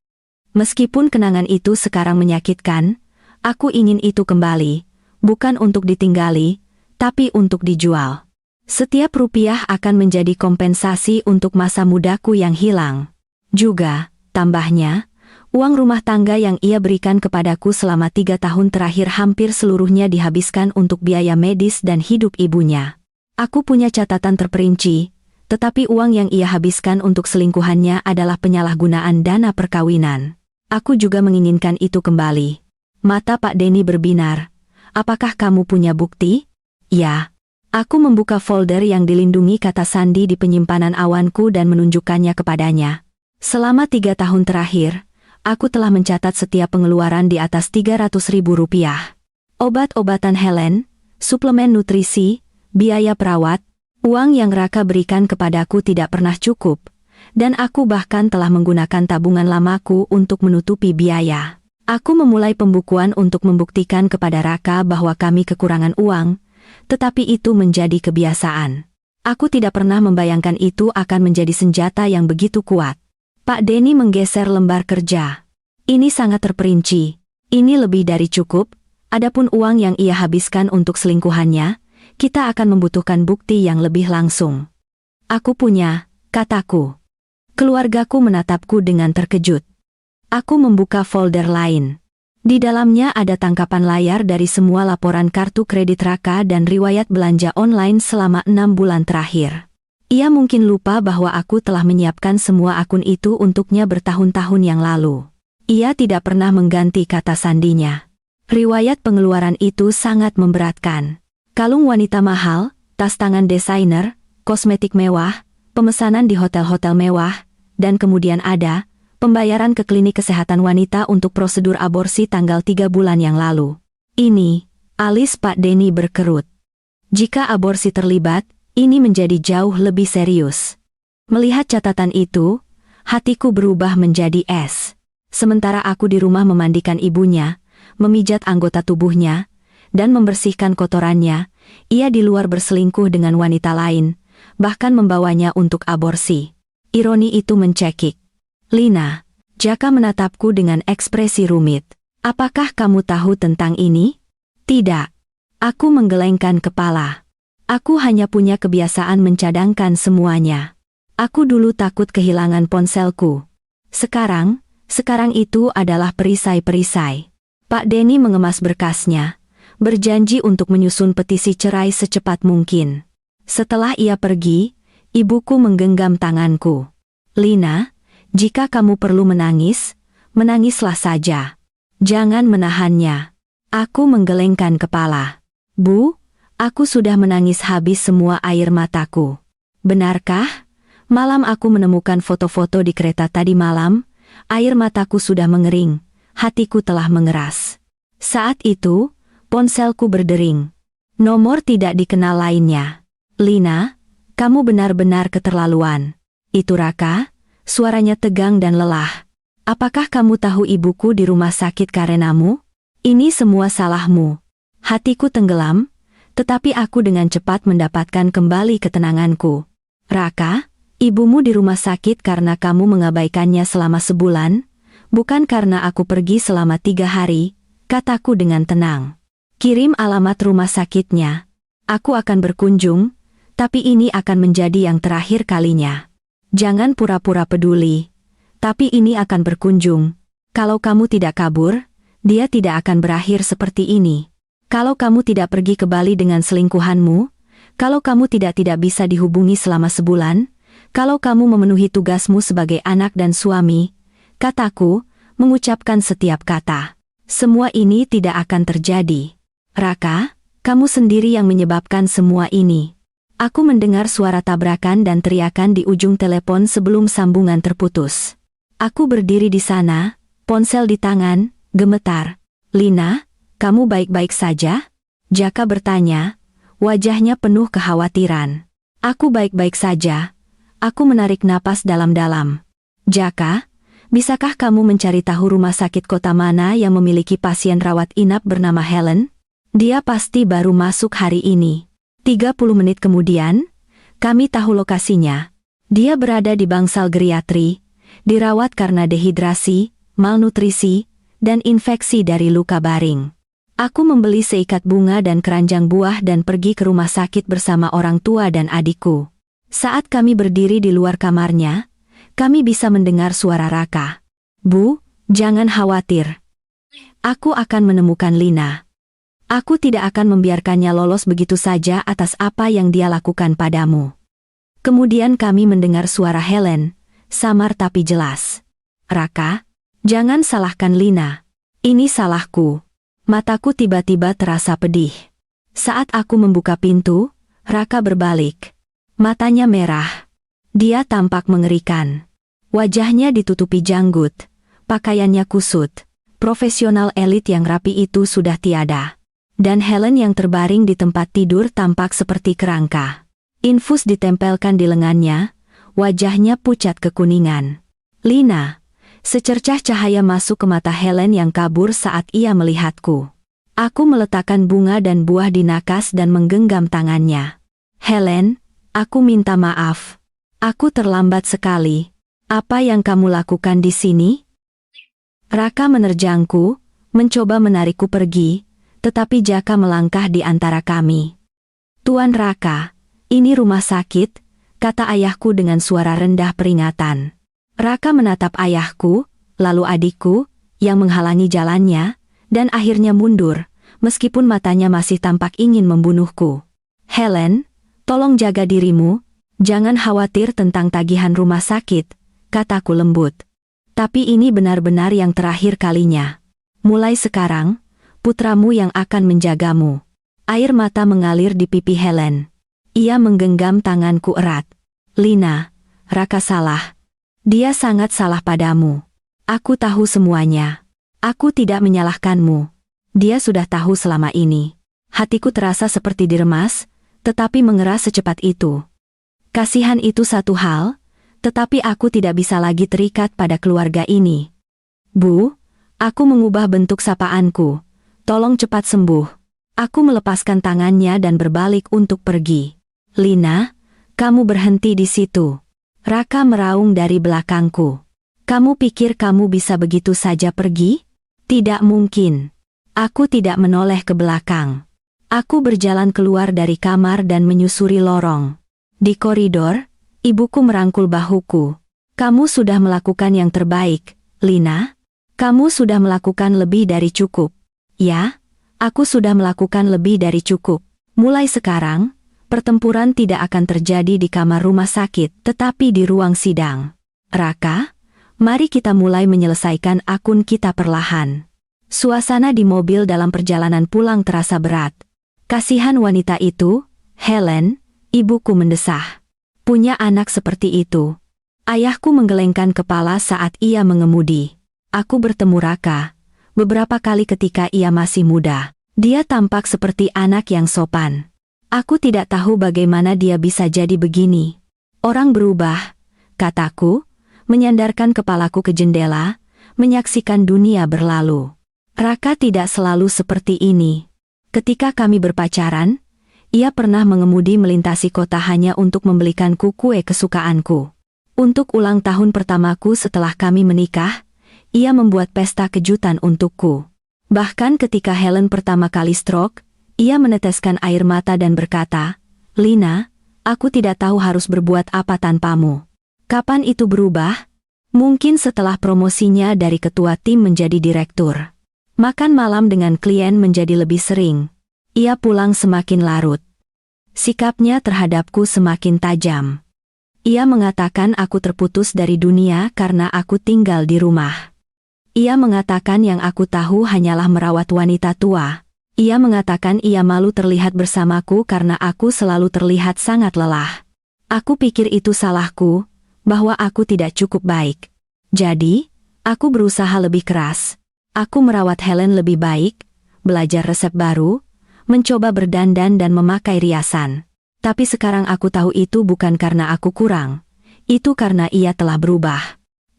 Meskipun kenangan itu sekarang menyakitkan, aku ingin itu kembali, bukan untuk ditinggali, tapi untuk dijual. Setiap rupiah akan menjadi kompensasi untuk masa mudaku yang hilang. Juga, tambahnya, uang rumah tangga yang ia berikan kepadaku selama 3 tahun terakhir hampir seluruhnya dihabiskan untuk biaya medis dan hidup ibunya. Aku punya catatan terperinci, tetapi uang yang ia habiskan untuk selingkuhannya adalah penyalahgunaan dana perkawinan. Aku juga menginginkan itu kembali. Mata Pak Denny berbinar. Apakah kamu punya bukti? Ya. Aku membuka folder yang dilindungi kata sandi di penyimpanan awanku dan menunjukkannya kepadanya. Selama 3 tahun terakhir, aku telah mencatat setiap pengeluaran di atas 300.000 rupiah. Obat-obatan Helen, suplemen nutrisi, biaya perawat, uang yang Raka berikan kepadaku tidak pernah cukup, dan aku bahkan telah menggunakan tabungan lamaku untuk menutupi biaya. Aku memulai pembukuan untuk membuktikan kepada Raka bahwa kami kekurangan uang, tetapi itu menjadi kebiasaan. Aku tidak pernah membayangkan itu akan menjadi senjata yang begitu kuat. Pak Denny menggeser lembar kerja. Ini sangat terperinci. Ini lebih dari cukup. Adapun uang yang ia habiskan untuk selingkuhannya, kita akan membutuhkan bukti yang lebih langsung. Aku punya, kataku. Keluargaku menatapku dengan terkejut. Aku membuka folder lain. Di dalamnya ada tangkapan layar dari semua laporan kartu kredit Raka dan riwayat belanja online selama 6 bulan terakhir. Ia mungkin lupa bahwa aku telah menyiapkan semua akun itu untuknya bertahun-tahun yang lalu. Ia tidak pernah mengganti kata sandinya. Riwayat pengeluaran itu sangat memberatkan. Kalung wanita mahal, tas tangan desainer, kosmetik mewah, pemesanan di hotel-hotel mewah, dan kemudian ada pembayaran ke klinik kesehatan wanita untuk prosedur aborsi tanggal 3 bulan yang lalu. Ini, alis Pak Denny berkerut. Jika aborsi terlibat, ini menjadi jauh lebih serius. Melihat catatan itu, hatiku berubah menjadi es. Sementara aku di rumah memandikan ibunya, memijat anggota tubuhnya, dan membersihkan kotorannya, ia di luar berselingkuh dengan wanita lain, bahkan membawanya untuk aborsi. Ironi itu mencekik. Lina, Jaka menatapku dengan ekspresi rumit. Apakah kamu tahu tentang ini? Tidak. Aku menggelengkan kepala. Aku hanya punya kebiasaan mencadangkan semuanya. Aku dulu takut kehilangan ponselku. Sekarang itu adalah perisai-perisai. Pak Denny mengemas berkasnya, berjanji untuk menyusun petisi cerai secepat mungkin. Setelah ia pergi, ibuku menggenggam tanganku. Lina, jika kamu perlu menangis, menangislah saja. Jangan menahannya. Aku menggelengkan kepala. Bu, aku sudah menangis habis semua air mataku. Benarkah? Malam aku menemukan foto-foto di kereta tadi malam, air mataku sudah mengering, hatiku telah mengeras. Saat itu, ponselku berdering. Nomor tidak dikenal lainnya. Lina, kamu benar-benar keterlaluan. Itu Raka, suaranya tegang dan lelah. Apakah kamu tahu ibuku di rumah sakit karenamu? Ini semua salahmu. Hatiku tenggelam, tetapi aku dengan cepat mendapatkan kembali ketenanganku. Raka, ibumu di rumah sakit karena kamu mengabaikannya selama sebulan, bukan karena aku pergi selama 3 hari, kataku dengan tenang. Kirim alamat rumah sakitnya. Aku akan berkunjung, tapi ini akan menjadi yang terakhir kalinya. Jangan pura-pura peduli, tapi ini akan berkunjung. Kalau kamu tidak kabur, dia tidak akan berakhir seperti ini. Kalau kamu tidak pergi ke Bali dengan selingkuhanmu, kalau kamu tidak bisa dihubungi selama sebulan, kalau kamu memenuhi tugasmu sebagai anak dan suami, kataku, mengucapkan setiap kata. Semua ini tidak akan terjadi. Raka, kamu sendiri yang menyebabkan semua ini. Aku mendengar suara tabrakan dan teriakan di ujung telepon sebelum sambungan terputus. Aku berdiri di sana, ponsel di tangan, gemetar. Lina, kamu baik-baik saja? Jaka bertanya, wajahnya penuh kekhawatiran. Aku baik-baik saja. Aku menarik napas dalam-dalam. Jaka, Bisakah kamu mencari tahu rumah sakit kota mana yang memiliki pasien rawat inap bernama Helen? Dia pasti baru masuk hari ini. 30 menit kemudian, kami tahu lokasinya. Dia berada di bangsal geriatri, dirawat karena dehidrasi, malnutrisi, dan infeksi dari luka baring. Aku membeli seikat bunga dan keranjang buah dan pergi ke rumah sakit bersama orang tua dan adikku. Saat kami berdiri di luar kamarnya, kami bisa mendengar suara Raka. "Bu, jangan khawatir. Aku akan menemukan Lina. Aku tidak akan membiarkannya lolos begitu saja atas apa yang dia lakukan padamu." Kemudian kami mendengar suara Helen, samar tapi jelas. "Raka, jangan salahkan Lina. Ini salahku." Mataku tiba-tiba terasa pedih. Saat aku membuka pintu, Raka berbalik. Matanya merah. Dia tampak mengerikan. Wajahnya ditutupi janggut, pakaiannya kusut. Profesional elit yang rapi itu sudah tiada. Dan Helen yang terbaring di tempat tidur tampak seperti kerangka. Infus ditempelkan di lengannya, wajahnya pucat kekuningan. "Lina." Secercah cahaya masuk ke mata Helen yang kabur saat ia melihatku. Aku meletakkan bunga dan buah di nakas dan menggenggam tangannya. "Helen, aku minta maaf. Aku terlambat sekali. Apa yang kamu lakukan di sini?" Raka menerjangku, mencoba menarikku pergi, tetapi Jaka melangkah di antara kami. "Tuan Raka, ini rumah sakit," kata ayahku dengan suara rendah peringatan. Raka menatap ayahku, lalu adikku, yang menghalangi jalannya, dan akhirnya mundur, meskipun matanya masih tampak ingin membunuhku. "Helen, tolong jaga dirimu, jangan khawatir tentang tagihan rumah sakit," kataku lembut. "Tapi ini benar-benar yang terakhir kalinya. Mulai sekarang, putramu yang akan menjagamu." Air mata mengalir di pipi Helen. Ia menggenggam tanganku erat. "Lina, Raka salah. Dia sangat salah padamu. Aku tahu semuanya. Aku tidak menyalahkanmu. Dia sudah tahu selama ini." Hatiku terasa seperti diremas, tetapi mengeras secepat itu. Kasihan itu satu hal, tetapi aku tidak bisa lagi terikat pada keluarga ini. "Bu," aku mengubah bentuk sapaanku. "Tolong cepat sembuh." Aku melepaskan tangannya dan berbalik untuk pergi. "Lina, kamu berhenti di situ." Raka meraung dari belakangku. "Kamu pikir kamu bisa begitu saja pergi? Tidak mungkin." Aku tidak menoleh ke belakang. Aku berjalan keluar dari kamar dan menyusuri lorong. Di koridor, ibuku merangkul bahuku. "Kamu sudah melakukan yang terbaik, Lina. Kamu sudah melakukan lebih dari cukup." "Ya, aku sudah melakukan lebih dari cukup. Mulai sekarang, pertempuran tidak akan terjadi di kamar rumah sakit, tetapi di ruang sidang. Raka, mari kita mulai menyelesaikan akun kita perlahan." Suasana di mobil dalam perjalanan pulang terasa berat. Kasihan wanita itu, Helen, ibuku mendesah. Punya anak seperti itu. Ayahku menggelengkan kepala saat ia mengemudi. Aku bertemu Raka beberapa kali ketika ia masih muda. Dia tampak seperti anak yang sopan. Aku tidak tahu bagaimana dia bisa jadi begini. Orang berubah, kataku, menyandarkan kepalaku ke jendela, menyaksikan dunia berlalu. Raka tidak selalu seperti ini. Ketika kami berpacaran, ia pernah mengemudi melintasi kota hanya untuk membelikanku kue kesukaanku. Untuk ulang tahun pertamaku setelah kami menikah, ia membuat pesta kejutan untukku. Bahkan ketika Helen pertama kali stroke, ia meneteskan air mata dan berkata, "Lina, aku tidak tahu harus berbuat apa tanpamu." Kapan itu berubah? Mungkin setelah promosinya dari ketua tim menjadi direktur. Makan malam dengan klien menjadi lebih sering. Ia pulang semakin larut. Sikapnya terhadapku semakin tajam. Ia mengatakan aku terputus dari dunia karena aku tinggal di rumah. Ia mengatakan yang aku tahu hanyalah merawat wanita tua. Ia mengatakan ia malu terlihat bersamaku karena aku selalu terlihat sangat lelah. Aku pikir itu salahku, bahwa aku tidak cukup baik. Jadi, aku berusaha lebih keras. Aku merawat Helen lebih baik, belajar resep baru, mencoba berdandan dan memakai riasan. Tapi sekarang aku tahu itu bukan karena aku kurang. Itu karena ia telah berubah.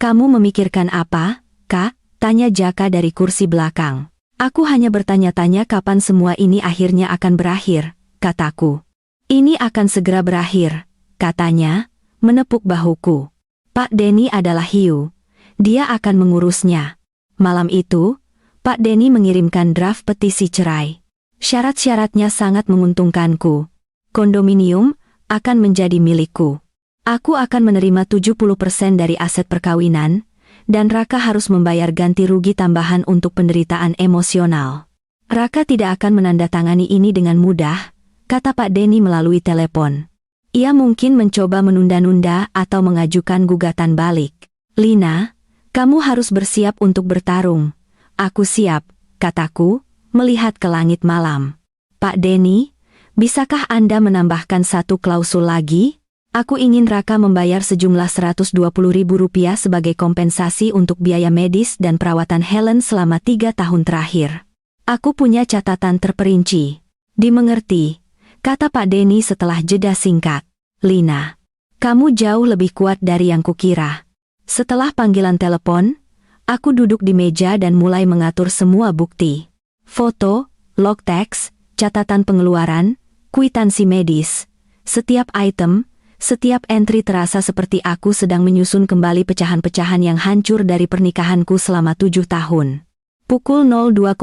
Kamu memikirkan apa, Kak? Tanya Jaka dari kursi belakang. Aku hanya bertanya-tanya kapan semua ini akhirnya akan berakhir, kataku. Ini akan segera berakhir, katanya, menepuk bahuku. Pak Denny adalah hiu. Dia akan mengurusnya. Malam itu, Pak Denny mengirimkan draft petisi cerai. Syarat-syaratnya sangat menguntungkanku. Kondominium akan menjadi milikku. Aku akan menerima 70% dari aset perkawinan, dan Raka harus membayar ganti rugi tambahan untuk penderitaan emosional. Raka tidak akan menandatangani ini dengan mudah, kata Pak Denny melalui telepon. Ia mungkin mencoba menunda-nunda atau mengajukan gugatan balik. Lina, kamu harus bersiap untuk bertarung. Aku siap, kataku, melihat ke langit malam. Pak Denny, bisakah Anda menambahkan satu klausul lagi? Aku ingin Raka membayar sejumlah Rp120.000 sebagai kompensasi untuk biaya medis dan perawatan Helen selama 3 tahun terakhir. Aku punya catatan terperinci. Dimengerti, kata Pak Denny setelah jeda singkat. Lina, kamu jauh lebih kuat dari yang kukira. Setelah panggilan telepon, aku duduk di meja dan mulai mengatur semua bukti. Foto, log teks, catatan pengeluaran, kwitansi medis. Setiap item, setiap entry terasa seperti aku sedang menyusun kembali pecahan-pecahan yang hancur dari pernikahanku selama 7 tahun. Pukul 02,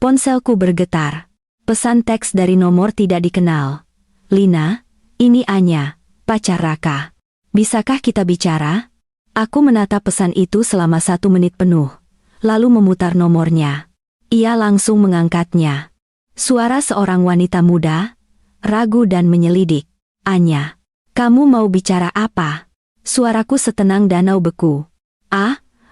ponselku bergetar. Pesan teks dari nomor tidak dikenal. Lina, ini Anya, pacar Raka. Bisakah kita bicara? Aku menatap pesan itu selama 1 menit penuh, lalu memutar nomornya. Ia langsung mengangkatnya. Suara seorang wanita muda, ragu dan menyelidik. Anya, kamu mau bicara apa? Suaraku setenang danau beku.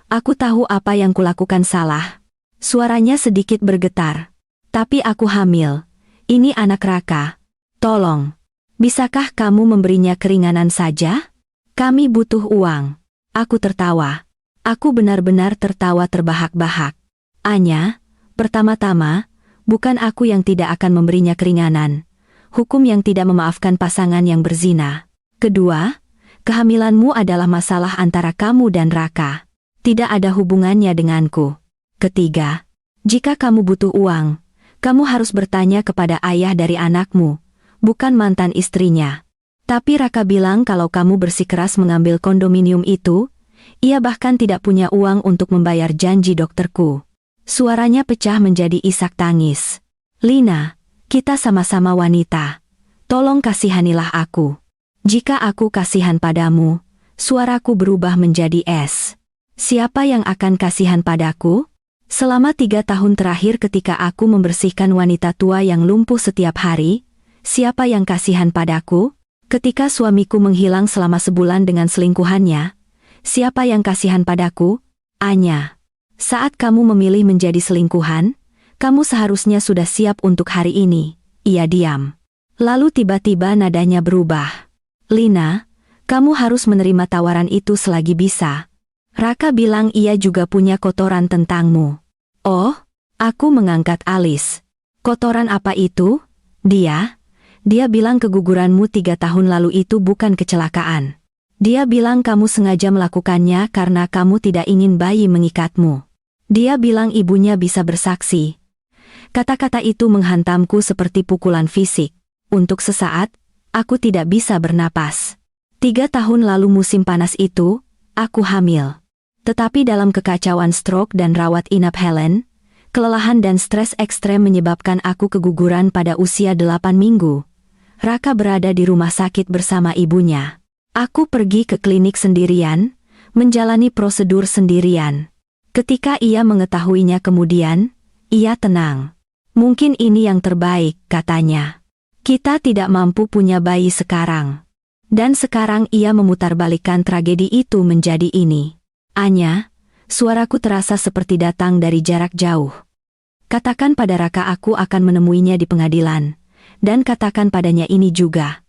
Aku tahu apa yang kulakukan salah. Suaranya sedikit bergetar. Tapi aku hamil. Ini anak Raka. Tolong. Bisakah kamu memberinya keringanan saja? Kami butuh uang. Aku tertawa. Aku benar-benar tertawa terbahak-bahak. Anya, pertama-tama, bukan aku yang tidak akan memberinya keringanan. Hukum yang tidak memaafkan pasangan yang berzina. Kedua, kehamilanmu adalah masalah antara kamu dan Raka. Tidak ada hubungannya denganku. Ketiga, jika kamu butuh uang, kamu harus bertanya kepada ayah dari anakmu, bukan mantan istrinya. Tapi Raka bilang kalau kamu bersikeras mengambil kondominium itu, ia bahkan tidak punya uang untuk membayar janji dokterku. Suaranya pecah menjadi isak tangis. Lina, kita sama-sama wanita. Tolong kasihanilah aku. Jika aku kasihan padamu, suaraku berubah menjadi es. Siapa yang akan kasihan padaku? Selama 3 tahun terakhir ketika aku membersihkan wanita tua yang lumpuh setiap hari, siapa yang kasihan padaku? Ketika suamiku menghilang selama sebulan dengan selingkuhannya, siapa yang kasihan padaku? Anya. Saat kamu memilih menjadi selingkuhan, kamu seharusnya sudah siap untuk hari ini. Ia diam. Lalu tiba-tiba nadanya berubah. Lina, kamu harus menerima tawaran itu selagi bisa. Raka bilang ia juga punya kotoran tentangmu. Oh, aku mengangkat alis. Kotoran apa itu? Dia bilang keguguranmu 3 tahun lalu itu bukan kecelakaan. Dia bilang kamu sengaja melakukannya karena kamu tidak ingin bayi mengikatmu. Dia bilang ibunya bisa bersaksi. Kata-kata itu menghantamku seperti pukulan fisik. Untuk sesaat, aku tidak bisa bernapas. 3 tahun lalu musim panas itu, aku hamil. Tetapi dalam kekacauan stroke dan rawat inap Helen, kelelahan dan stres ekstrem menyebabkan aku keguguran pada usia 8 minggu. Raka berada di rumah sakit bersama ibunya. Aku pergi ke klinik sendirian, menjalani prosedur sendirian. Ketika ia mengetahuinya kemudian, ia tenang. Mungkin ini yang terbaik, katanya. Kita tidak mampu punya bayi sekarang. Dan sekarang ia memutarbalikkan tragedi itu menjadi ini. Anya, suaraku terasa seperti datang dari jarak jauh. Katakan pada Raka aku akan menemuinya di pengadilan. Dan katakan padanya ini juga.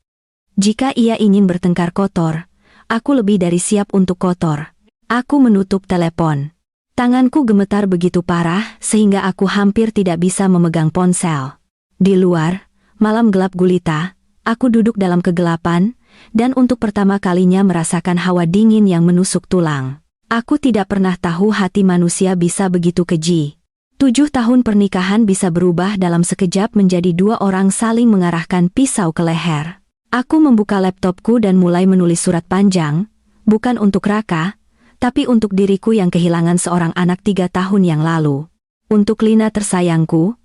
Jika ia ingin bertengkar kotor, aku lebih dari siap untuk kotor. Aku menutup telepon. Tanganku gemetar begitu parah sehingga aku hampir tidak bisa memegang ponsel. Di luar, malam gelap gulita, Aku duduk dalam kegelapan, dan untuk pertama kalinya merasakan hawa dingin yang menusuk tulang. Aku tidak pernah tahu hati manusia bisa begitu keji. 7 tahun pernikahan bisa berubah dalam sekejap menjadi 2 orang saling mengarahkan pisau ke leher. Aku membuka laptopku dan mulai menulis surat panjang, bukan untuk Raka, tapi untuk diriku yang kehilangan seorang anak 3 tahun yang lalu. Untuk Lina tersayangku,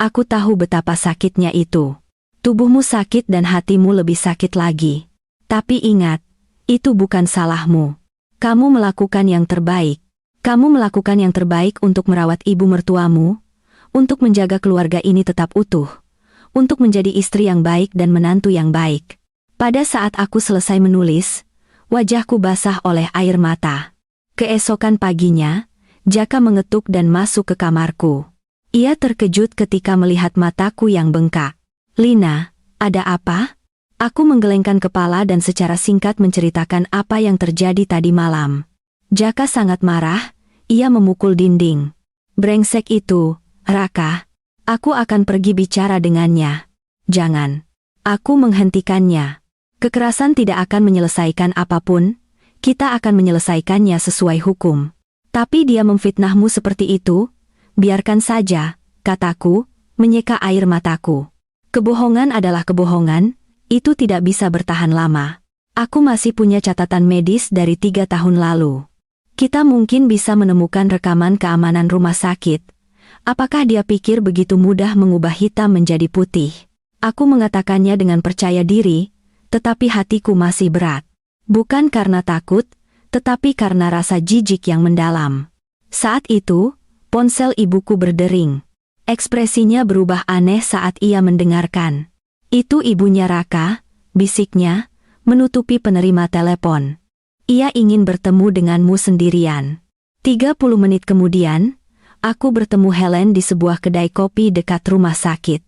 aku tahu betapa sakitnya itu. Tubuhmu sakit dan hatimu lebih sakit lagi. Tapi ingat, itu bukan salahmu. Kamu melakukan yang terbaik. Kamu melakukan yang terbaik untuk merawat ibu mertuamu, untuk menjaga keluarga ini tetap utuh, untuk menjadi istri yang baik dan menantu yang baik. Pada saat aku selesai menulis, wajahku basah oleh air mata. Keesokan paginya, Jaka mengetuk dan masuk ke kamarku. Ia terkejut ketika melihat mataku yang bengkak. "Lina, ada apa?" Aku menggelengkan kepala dan secara singkat menceritakan apa yang terjadi tadi malam. Jaka sangat marah, ia memukul dinding. "Brengsek itu, Raka. Aku akan pergi bicara dengannya." "Jangan." Aku menghentikannya. "Kekerasan tidak akan menyelesaikan apapun, kita akan menyelesaikannya sesuai hukum. Tapi dia memfitnahmu seperti itu, biarkan saja," kataku, menyeka air mataku. Kebohongan adalah kebohongan, itu tidak bisa bertahan lama. Aku masih punya catatan medis dari 3 tahun lalu. Kita mungkin bisa menemukan rekaman keamanan rumah sakit. Apakah dia pikir begitu mudah mengubah hitam menjadi putih? Aku mengatakannya dengan percaya diri, tetapi hatiku masih berat. Bukan karena takut, tetapi karena rasa jijik yang mendalam. Saat itu, ponsel ibuku berdering. Ekspresinya berubah aneh saat ia mendengarkan. "Itu ibunya Raka," bisiknya, menutupi penerima telepon. "Ia ingin bertemu denganmu sendirian." 30 menit kemudian, aku bertemu Helen di sebuah kedai kopi dekat rumah sakit.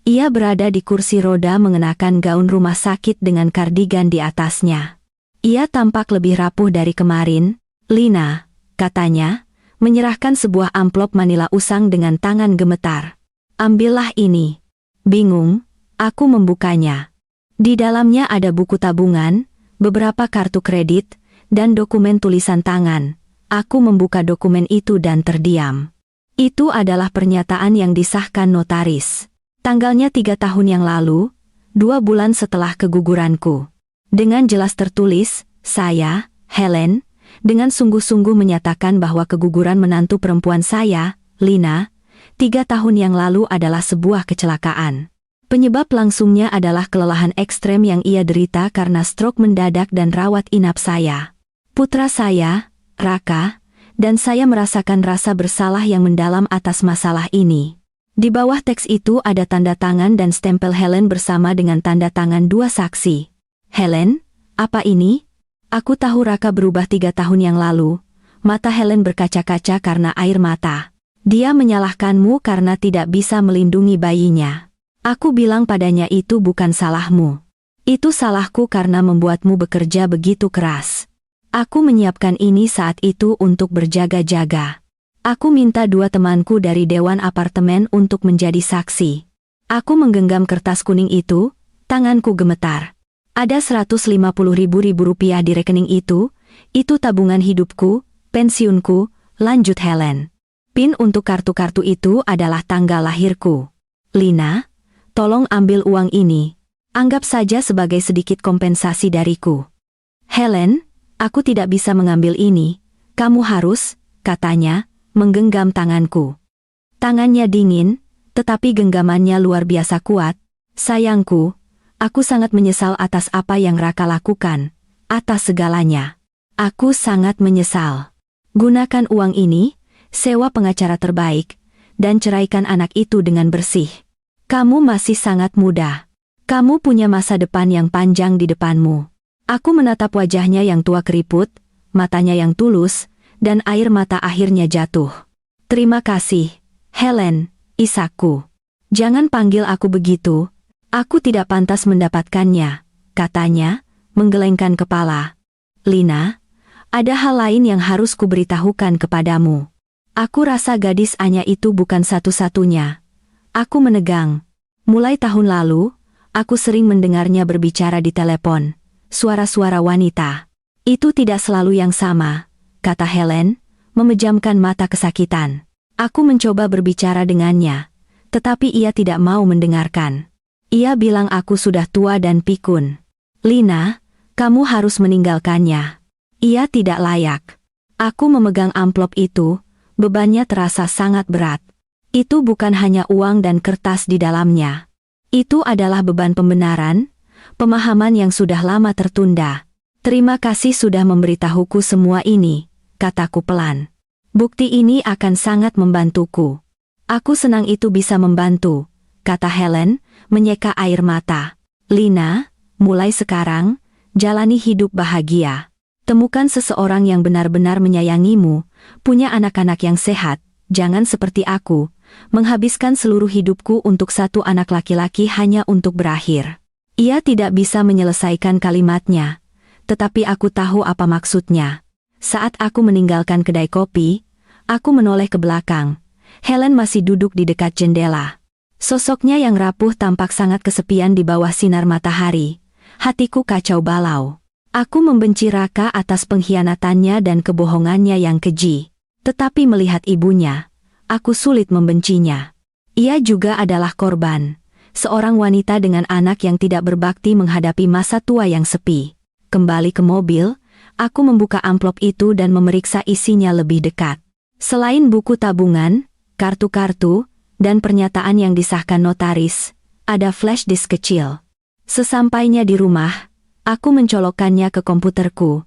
Ia berada di kursi roda mengenakan gaun rumah sakit dengan kardigan di atasnya. Ia tampak lebih rapuh dari kemarin. "Lina," katanya, menyerahkan sebuah amplop manila usang dengan tangan gemetar. "Ambillah ini." Bingung, aku membukanya. Di dalamnya ada buku tabungan, beberapa kartu kredit, dan dokumen tulisan tangan. Aku membuka dokumen itu dan terdiam. Itu adalah pernyataan yang disahkan notaris. Tanggalnya 3 tahun yang lalu, 2 bulan setelah keguguranku. Dengan jelas tertulis, saya, Helen, dengan sungguh-sungguh menyatakan bahwa keguguran menantu perempuan saya, Lina, 3 tahun yang lalu adalah sebuah kecelakaan. Penyebab langsungnya adalah kelelahan ekstrem yang ia derita karena stroke mendadak dan rawat inap saya. Putra saya, Raka, dan saya merasakan rasa bersalah yang mendalam atas masalah ini. Di bawah teks itu ada tanda tangan dan stempel Helen bersama dengan tanda tangan 2 saksi. "Helen, apa ini?" Aku tahu Raka berubah 3 tahun yang lalu. Mata Helen berkaca-kaca karena air mata. "Dia menyalahkanmu karena tidak bisa melindungi bayinya." Aku bilang padanya, "Itu bukan salahmu. Itu salahku karena membuatmu bekerja begitu keras." Aku menyiapkan ini saat itu untuk berjaga-jaga. Aku minta 2 temanku dari dewan apartemen untuk menjadi saksi. Aku menggenggam kertas kuning itu, tanganku gemetar. "Ada 150.000 rupiah di rekening itu tabungan hidupku, pensiunku," lanjut Helen. "Pin untuk kartu-kartu itu adalah tanggal lahirku. Lina, tolong ambil uang ini. Anggap saja sebagai sedikit kompensasi dariku." "Helen, aku tidak bisa mengambil ini. Kamu harus," katanya, menggenggam tanganku. Tangannya dingin, tetapi genggamannya luar biasa kuat. "Sayangku, aku sangat menyesal atas apa yang Raka lakukan, atas segalanya. Aku sangat menyesal. Gunakan uang ini, sewa pengacara terbaik, dan ceraikan anak itu dengan bersih. Kamu masih sangat muda. Kamu punya masa depan yang panjang di depanmu." Aku menatap wajahnya yang tua keriput, matanya yang tulus, dan air mata akhirnya jatuh. "Terima kasih, Helen, Isaku. Jangan panggil aku begitu. Aku tidak pantas mendapatkannya," katanya, menggelengkan kepala. "Lina, ada hal lain yang harus kuberitahukan kepadamu. Aku rasa gadis Anya itu bukan satu-satunya." Aku menegang. Mulai tahun lalu, Aku sering mendengarnya berbicara di telepon. Suara-suara wanita. Itu tidak selalu yang sama, kata Helen, memejamkan mata kesakitan. Aku mencoba berbicara dengannya, tetapi ia tidak mau mendengarkan. Ia bilang aku sudah tua dan pikun. Lina, kamu harus meninggalkannya. Ia tidak layak. Aku memegang amplop itu, bebannya terasa sangat berat. Itu bukan hanya uang dan kertas di dalamnya. Itu adalah beban pembenaran, pemahaman yang sudah lama tertunda. Terima kasih sudah memberitahuku semua ini, kataku pelan. Bukti ini akan sangat membantuku. Aku senang itu bisa membantu, kata Helen, menyeka air mata. Lina, mulai sekarang, jalani hidup bahagia. Temukan seseorang yang benar-benar menyayangimu, punya anak-anak yang sehat, jangan seperti aku, menghabiskan seluruh hidupku untuk satu anak laki-laki hanya untuk berakhir. Ia tidak bisa menyelesaikan kalimatnya, tetapi aku tahu apa maksudnya. Saat aku meninggalkan kedai kopi, aku menoleh ke belakang. Helen masih duduk di dekat jendela. Sosoknya yang rapuh tampak sangat kesepian di bawah sinar matahari. Hatiku kacau balau. Aku membenci Raka atas pengkhianatannya dan kebohongannya yang keji. Tetapi melihat ibunya, aku sulit membencinya. Ia juga adalah korban. Seorang wanita dengan anak yang tidak berbakti menghadapi masa tua yang sepi. Kembali ke mobil, aku membuka amplop itu dan memeriksa isinya lebih dekat. Selain buku tabungan, kartu-kartu, dan pernyataan yang disahkan notaris, ada flash disk kecil. Sesampainya di rumah, aku mencolokkannya ke komputerku.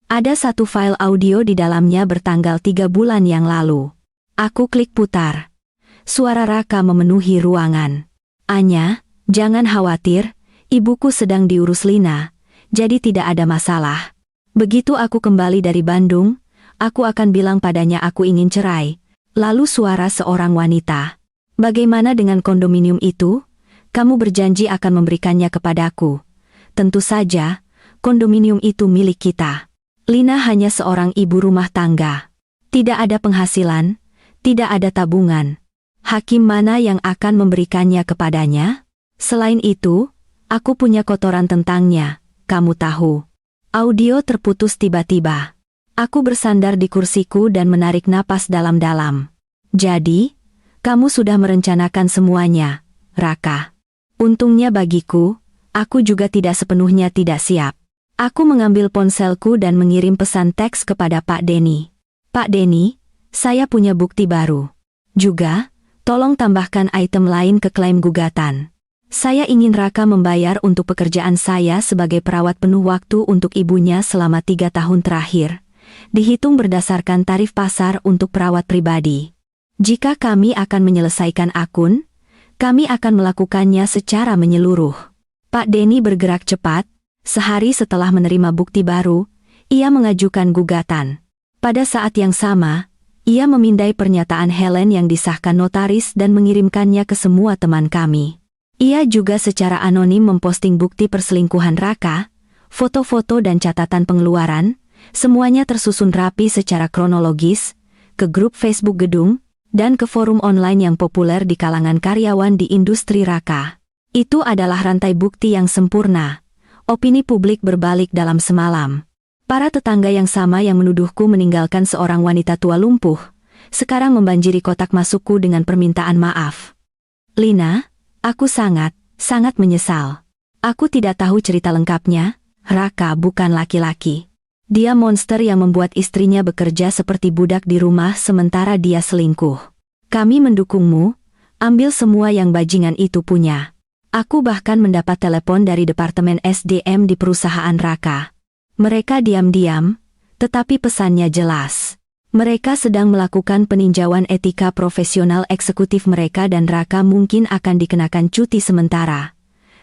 Ada satu file audio di dalamnya bertanggal 3 bulan yang lalu. Aku klik putar. Suara Raka memenuhi ruangan. Anya, jangan khawatir, ibuku sedang diurus Lina, jadi tidak ada masalah. Begitu aku kembali dari Bandung, aku akan bilang padanya aku ingin cerai. Lalu suara seorang wanita. Bagaimana dengan kondominium itu? Kamu berjanji akan memberikannya kepadaku. Tentu saja, kondominium itu milik kita. Lina hanya seorang ibu rumah tangga. Tidak ada penghasilan, tidak ada tabungan. Hakim mana yang akan memberikannya kepadanya? Selain itu, aku punya kotoran tentangnya, kamu tahu. Audio terputus tiba-tiba. Aku bersandar di kursiku dan menarik napas dalam-dalam. Jadi, kamu sudah merencanakan semuanya, Raka. Untungnya bagiku, aku juga tidak sepenuhnya tidak siap. Aku mengambil ponselku dan mengirim pesan teks kepada Pak Denny. Pak Denny, saya punya bukti baru. Juga, tolong tambahkan item lain ke klaim gugatan. Saya ingin Raka membayar untuk pekerjaan saya sebagai perawat penuh waktu untuk ibunya selama 3 tahun terakhir. Dihitung berdasarkan tarif pasar untuk perawat pribadi. Jika kami akan menyelesaikan akun, kami akan melakukannya secara menyeluruh. Pak Denny bergerak cepat. Sehari setelah menerima bukti baru, ia mengajukan gugatan. Pada saat yang sama, ia memindai pernyataan Helen yang disahkan notaris dan mengirimkannya ke semua teman kami. Ia juga secara anonim memposting bukti perselingkuhan Raka, foto-foto dan catatan pengeluaran, semuanya tersusun rapi secara kronologis, ke grup Facebook gedung, dan ke forum online yang populer di kalangan karyawan di industri Raka. Itu adalah rantai bukti yang sempurna. Opini publik berbalik dalam semalam. Para tetangga yang sama yang menuduhku meninggalkan seorang wanita tua lumpuh, sekarang membanjiri kotak masukku dengan permintaan maaf. Lina, aku sangat menyesal. Aku tidak tahu cerita lengkapnya. Raka bukan laki-laki. Dia monster yang membuat istrinya bekerja seperti budak di rumah sementara dia selingkuh. Kami mendukungmu, ambil semua yang bajingan itu punya. Aku bahkan mendapat telepon dari Departemen SDM di perusahaan Raka. Mereka diam-diam, tetapi pesannya jelas. Mereka sedang melakukan peninjauan etika profesional eksekutif mereka dan Raka mungkin akan dikenakan cuti sementara.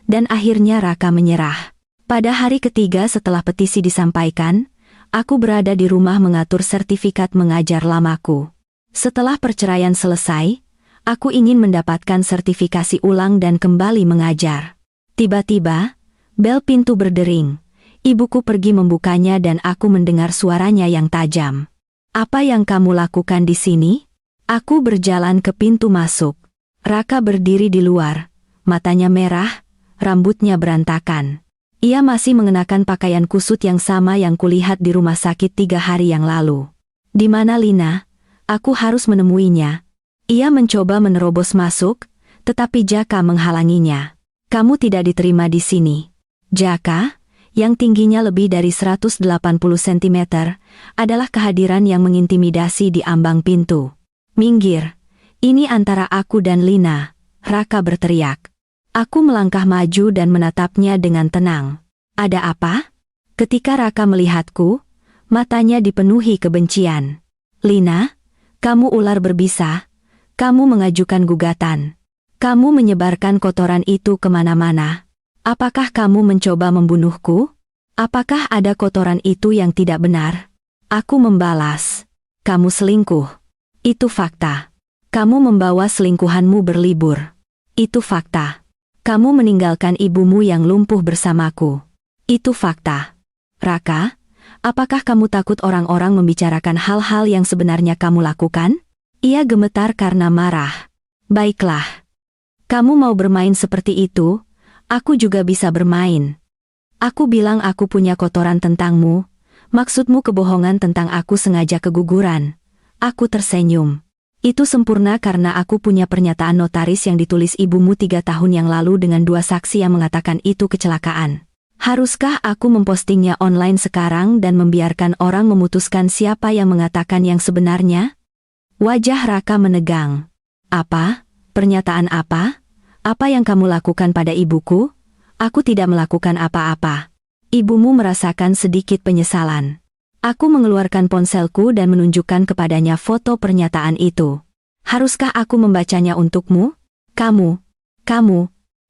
Dan akhirnya Raka menyerah. Pada hari ketiga setelah petisi disampaikan, aku berada di rumah mengatur sertifikat mengajar lamaku. Setelah perceraian selesai, aku ingin mendapatkan sertifikasi ulang dan kembali mengajar. Tiba-tiba, bel pintu berdering. Ibuku pergi membukanya dan aku mendengar suaranya yang tajam. Apa yang kamu lakukan di sini? Aku berjalan ke pintu masuk. Raka berdiri di luar, matanya merah, rambutnya berantakan. Ia masih mengenakan pakaian kusut yang sama yang kulihat di rumah sakit 3 hari yang lalu. Di mana Lina? Aku harus menemuinya. Ia mencoba menerobos masuk, tetapi Jaka menghalanginya. Kamu tidak diterima di sini. Jaka, yang tingginya lebih dari 180 cm, adalah kehadiran yang mengintimidasi di ambang pintu. Minggir, ini antara aku dan Lina, Raka berteriak. Aku melangkah maju dan menatapnya dengan tenang. Ada apa? Ketika Raka melihatku, matanya dipenuhi kebencian. Lina, kamu ular berbisa. Kamu mengajukan gugatan. Kamu menyebarkan kotoran itu kemana-mana. Apakah kamu mencoba membunuhku? Apakah ada kotoran itu yang tidak benar? Aku membalas. Kamu selingkuh. Itu fakta. Kamu membawa selingkuhanmu berlibur. Itu fakta. Kamu meninggalkan ibumu yang lumpuh bersamaku. Itu fakta. Raka, apakah kamu takut orang-orang membicarakan hal-hal yang sebenarnya kamu lakukan? Ia gemetar karena marah. Baiklah. Kamu mau bermain seperti itu, aku juga bisa bermain. Aku bilang aku punya kotoran tentangmu, maksudmu kebohongan tentang aku sengaja keguguran. Aku tersenyum. Itu sempurna karena aku punya pernyataan notaris yang ditulis ibumu 3 tahun yang lalu dengan 2 saksi yang mengatakan itu kecelakaan. Haruskah aku mempostingnya online sekarang dan membiarkan orang memutuskan siapa yang mengatakan yang sebenarnya? Wajah Raka menegang. Apa? Pernyataan apa? Apa yang kamu lakukan pada ibuku? Aku tidak melakukan apa-apa. Ibumu merasakan sedikit penyesalan. Aku mengeluarkan ponselku dan menunjukkan kepadanya foto pernyataan itu. Haruskah aku membacanya untukmu? Kamu.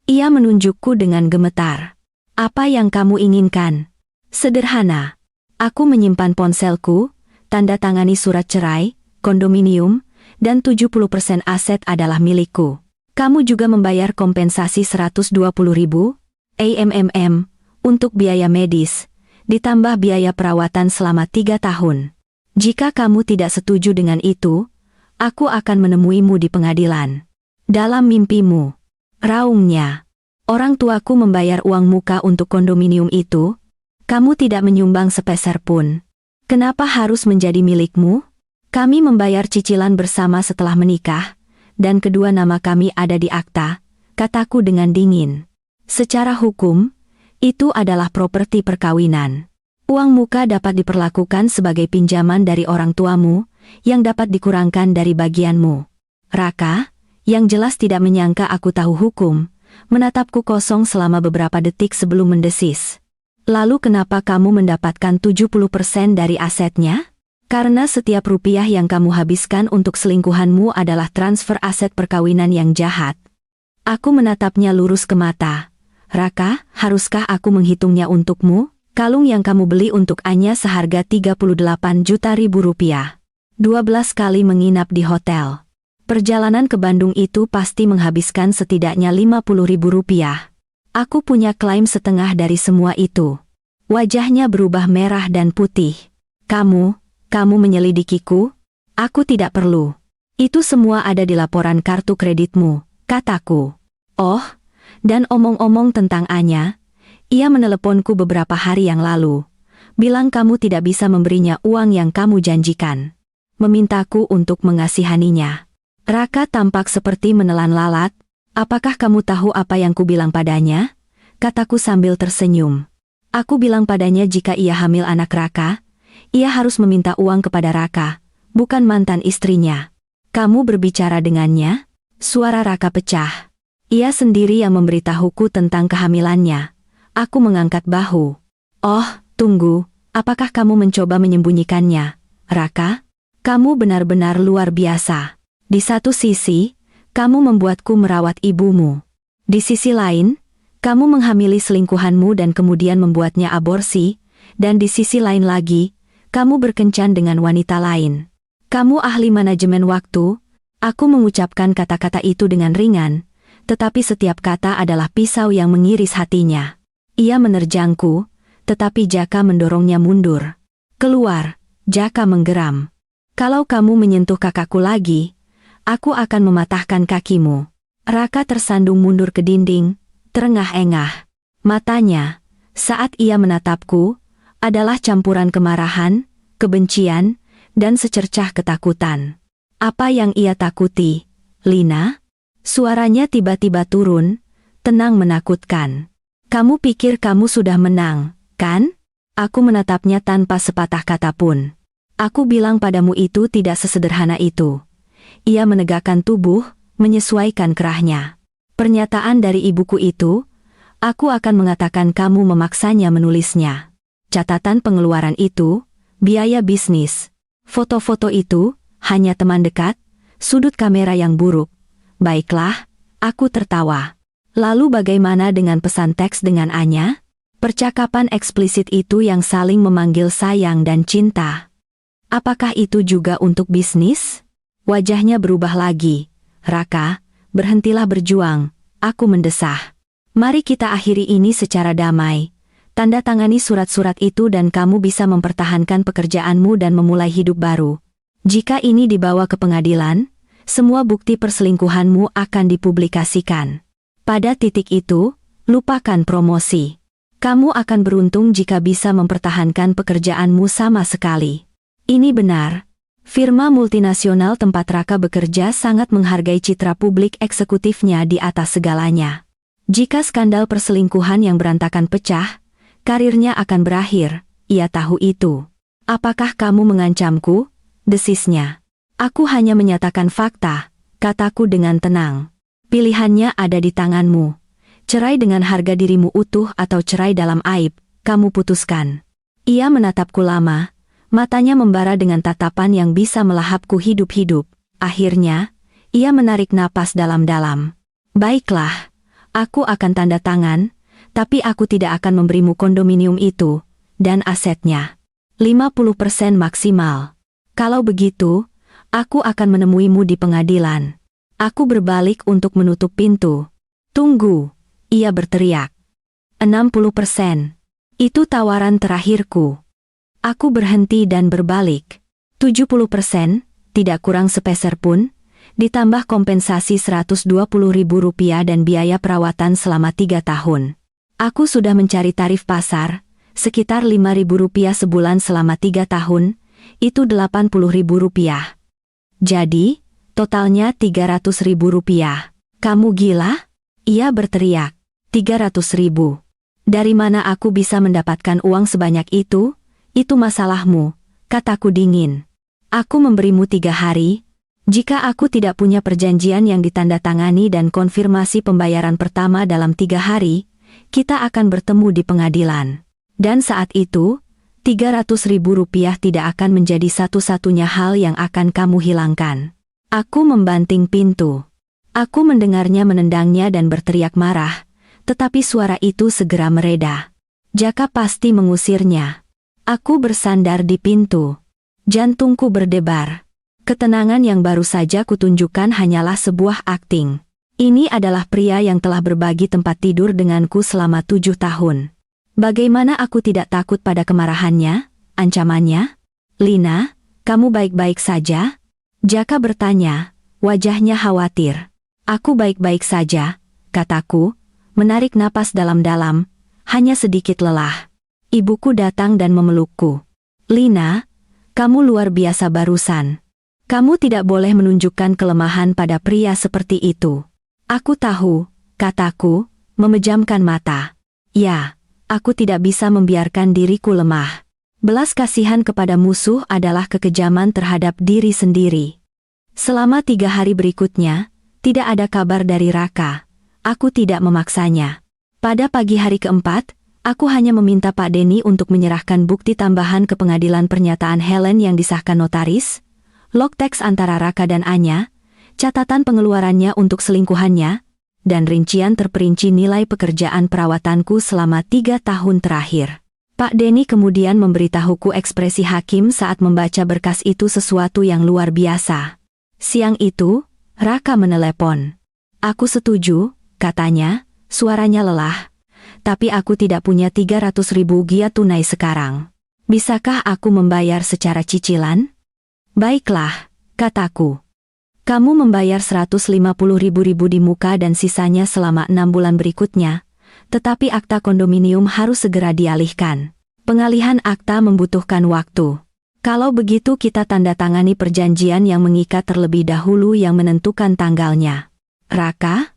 Ia menunjukku dengan gemetar. Apa yang kamu inginkan? Sederhana. Aku menyimpan ponselku, tanda tangani surat cerai, kondominium, dan 70% aset adalah milikku. Kamu juga membayar kompensasi 120.000 AMMM untuk biaya medis, ditambah biaya perawatan selama 3 tahun. Jika kamu tidak setuju dengan itu, aku akan menemuimu di pengadilan. Dalam mimpimu. Raungnya. Orang tuaku membayar uang muka untuk kondominium itu. Kamu tidak menyumbang sepeser pun. Kenapa harus menjadi milikmu? Kami membayar cicilan bersama setelah menikah, dan kedua nama kami ada di akta, kataku dengan dingin. Secara hukum, itu adalah properti perkawinan. Uang muka dapat diperlakukan sebagai pinjaman dari orang tuamu, yang dapat dikurangkan dari bagianmu. Raka, yang jelas tidak menyangka aku tahu hukum, menatapku kosong selama beberapa detik sebelum mendesis. Lalu kenapa kamu mendapatkan 70% dari asetnya? Karena setiap rupiah yang kamu habiskan untuk selingkuhanmu adalah transfer aset perkawinan yang jahat. Aku menatapnya lurus ke mata. Raka, haruskah aku menghitungnya untukmu? Kalung yang kamu beli untuk Anya seharga 38 juta ribu rupiah. 12 kali menginap di hotel. Perjalanan ke Bandung itu pasti menghabiskan setidaknya 50.000 rupiah. Aku punya klaim setengah dari semua itu. Wajahnya berubah merah dan putih. Kamu menyelidikiku? Aku tidak perlu. Itu semua ada di laporan kartu kreditmu, kataku. Oh, dan omong-omong tentang Anya, ia meneleponku beberapa hari yang lalu. Bilang kamu tidak bisa memberinya uang yang kamu janjikan. Memintaku untuk mengasihaninya. Raka tampak seperti menelan lalat. Apakah kamu tahu apa yang kubilang padanya? Kataku sambil tersenyum. Aku bilang padanya jika ia hamil anak Raka, ia harus meminta uang kepada Raka, bukan mantan istrinya. Kamu berbicara dengannya? Suara Raka pecah. Ia sendiri yang memberitahuku tentang kehamilannya. Aku mengangkat bahu. Oh, tunggu, apakah kamu mencoba menyembunyikannya, Raka? Kamu benar-benar luar biasa. Di satu sisi, kamu membuatku merawat ibumu. Di sisi lain, kamu menghamili selingkuhanmu dan kemudian membuatnya aborsi, dan di sisi lain lagi, kamu berkencan dengan wanita lain. Kamu ahli manajemen waktu. Aku mengucapkan kata-kata itu dengan ringan, tetapi setiap kata adalah pisau yang mengiris hatinya. Ia menerjangku, tetapi Jaka mendorongnya mundur. Keluar, Jaka menggeram. Kalau kamu menyentuh kakakku lagi, aku akan mematahkan kakimu. Raka tersandung mundur ke dinding, terengah-engah. Matanya, saat ia menatapku, adalah campuran kemarahan, kebencian, dan secercah ketakutan. Apa yang ia takuti, Lina? Suaranya tiba-tiba turun, tenang menakutkan. Kamu pikir kamu sudah menang, kan? Aku menatapnya tanpa sepatah kata pun. Aku bilang padamu itu tidak sesederhana itu. Ia menegakkan tubuh, menyesuaikan kerahnya. Pernyataan dari ibuku itu, aku akan mengatakan kamu memaksanya menulisnya. Catatan pengeluaran itu, biaya bisnis. Foto-foto itu, hanya teman dekat, sudut kamera yang buruk. Baiklah, aku tertawa. Lalu bagaimana dengan pesan teks dengan Anya? Percakapan eksplisit itu yang saling memanggil sayang dan cinta. Apakah itu juga untuk bisnis? Wajahnya berubah lagi. Raka, berhentilah berjuang, aku mendesah. Mari kita akhiri ini secara damai. Tanda tangani surat-surat itu dan kamu bisa mempertahankan pekerjaanmu dan memulai hidup baru. Jika ini dibawa ke pengadilan, semua bukti perselingkuhanmu akan dipublikasikan. Pada titik itu, lupakan promosi. Kamu akan beruntung jika bisa mempertahankan pekerjaanmu sama sekali. Ini benar. Firma multinasional tempat Raka bekerja sangat menghargai citra publik eksekutifnya di atas segalanya. Jika skandal perselingkuhan yang berantakan pecah, karirnya akan berakhir, ia tahu itu. Apakah kamu mengancamku? Desisnya. Aku hanya menyatakan fakta, kataku dengan tenang. Pilihannya ada di tanganmu. Cerai dengan harga dirimu utuh atau cerai dalam aib, kamu putuskan. Ia menatapku lama, matanya membara dengan tatapan yang bisa melahapku hidup-hidup. Akhirnya, ia menarik napas dalam-dalam. Baiklah, aku akan tanda tangan, tapi aku tidak akan memberimu kondominium itu, dan asetnya. 50% maksimal. Kalau begitu, aku akan menemuimu di pengadilan. Aku berbalik untuk menutup pintu. Tunggu, ia berteriak. 60%. Itu tawaran terakhirku. Aku berhenti dan berbalik. 70%, tidak kurang sepeser pun, ditambah kompensasi Rp120.000 dan biaya perawatan selama 3 tahun. Aku sudah mencari tarif pasar, sekitar Rp5.000 sebulan selama 3 tahun, itu Rp80.000. Jadi, totalnya Rp300.000. Kamu gila? Ia berteriak. 300.000. Dari mana aku bisa mendapatkan uang sebanyak itu? Itu masalahmu, kataku dingin. Aku memberimu 3 hari. Jika aku tidak punya perjanjian yang ditandatangani dan konfirmasi pembayaran pertama dalam 3 hari, kita akan bertemu di pengadilan. Dan saat itu, Rp300.000 tidak akan menjadi satu-satunya hal yang akan kamu hilangkan. Aku membanting pintu. Aku mendengarnya menendangnya dan berteriak marah, tetapi suara itu segera mereda. Jaka pasti mengusirnya. Aku bersandar di pintu. Jantungku berdebar. Ketenangan yang baru saja kutunjukkan hanyalah sebuah akting. Ini adalah pria yang telah berbagi tempat tidur denganku selama 7 tahun. Bagaimana aku tidak takut pada kemarahannya, ancamannya? Lina, kamu baik-baik saja? Jaka bertanya, wajahnya khawatir. Aku baik-baik saja, kataku, menarik napas dalam-dalam, hanya sedikit lelah. Ibuku datang dan memelukku. Lina, kamu luar biasa barusan. Kamu tidak boleh menunjukkan kelemahan pada pria seperti itu. Aku tahu, kataku, memejamkan mata. Ya. Aku tidak bisa membiarkan diriku lemah. Belas kasihan kepada musuh adalah kekejaman terhadap diri sendiri. Selama 3 hari berikutnya, tidak ada kabar dari Raka. Aku tidak memaksanya. Pada pagi hari keempat, aku hanya meminta Pak Denny untuk menyerahkan bukti tambahan ke pengadilan pernyataan Helen yang disahkan notaris, log teks antara Raka dan Anya, catatan pengeluarannya untuk selingkuhannya, dan rincian terperinci nilai pekerjaan perawatanku selama 3 tahun terakhir. Pak Denny kemudian memberitahuku ekspresi hakim saat membaca berkas itu sesuatu yang luar biasa. Siang itu, Raka menelepon. Aku setuju, katanya, suaranya lelah. Tapi aku tidak punya 300.000 gia tunai sekarang. Bisakah aku membayar secara cicilan? Baiklah, kataku. Kamu membayar 150.000 di muka dan sisanya selama 6 bulan berikutnya, tetapi akta kondominium harus segera dialihkan. Pengalihan akta membutuhkan waktu. Kalau begitu kita tanda tangani perjanjian yang mengikat terlebih dahulu yang menentukan tanggalnya. Raka,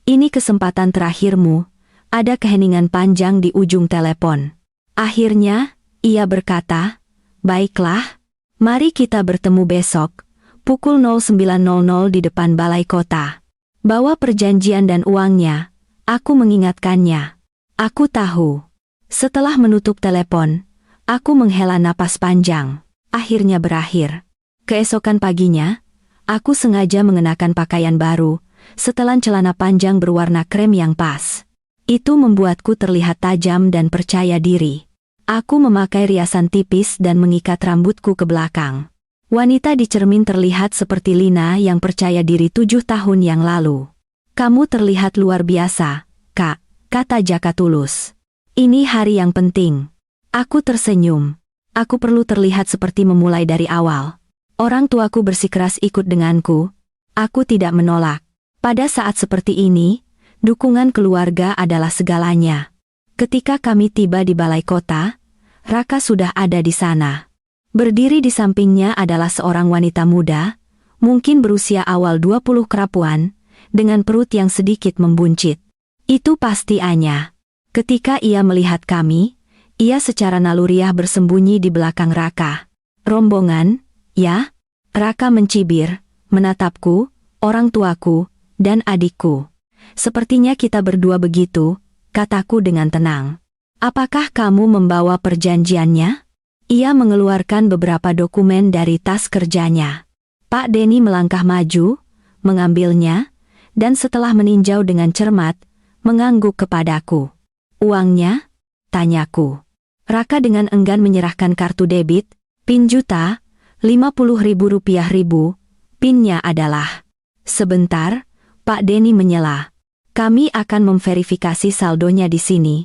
ini kesempatan terakhirmu. Ada keheningan panjang di ujung telepon. Akhirnya, ia berkata, "Baiklah, mari kita bertemu besok, pukul 09.00 di depan balai kota. Bawa perjanjian dan uangnya." Aku mengingatkannya. Aku tahu. Setelah menutup telepon, aku menghela napas panjang. Akhirnya berakhir. Keesokan paginya, aku sengaja mengenakan pakaian baru, setelan celana panjang berwarna krem yang pas. Itu membuatku terlihat tajam dan percaya diri. Aku memakai riasan tipis dan mengikat rambutku ke belakang. Wanita di cermin terlihat seperti Lina yang percaya diri 7 tahun yang lalu. "Kamu terlihat luar biasa, Kak," kata Jaka tulus. "Ini hari yang penting." Aku tersenyum. Aku perlu terlihat seperti memulai dari awal. Orang tuaku bersikeras ikut denganku. Aku tidak menolak. Pada saat seperti ini, dukungan keluarga adalah segalanya. Ketika kami tiba di balai kota, Raka sudah ada di sana. Berdiri di sampingnya adalah seorang wanita muda, mungkin berusia awal 20 kerapuan, dengan perut yang sedikit membuncit. Itu pasti Anya. Ketika ia melihat kami, ia secara naluriah bersembunyi di belakang Raka. "Rombongan, ya?" Raka mencibir, menatapku, orang tuaku, dan adikku. "Sepertinya kita berdua begitu," kataku dengan tenang. "Apakah kamu membawa perjanjiannya?" Ia mengeluarkan beberapa dokumen dari tas kerjanya. Pak Denny melangkah maju, mengambilnya, dan setelah meninjau dengan cermat, mengangguk kepadaku. "Uangnya?" tanyaku. Raka dengan enggan menyerahkan kartu debit, PIN juta, 50.000 rupiah ribu, PIN-nya adalah. "Sebentar," Pak Denny menyela. "Kami akan memverifikasi saldonya di sini."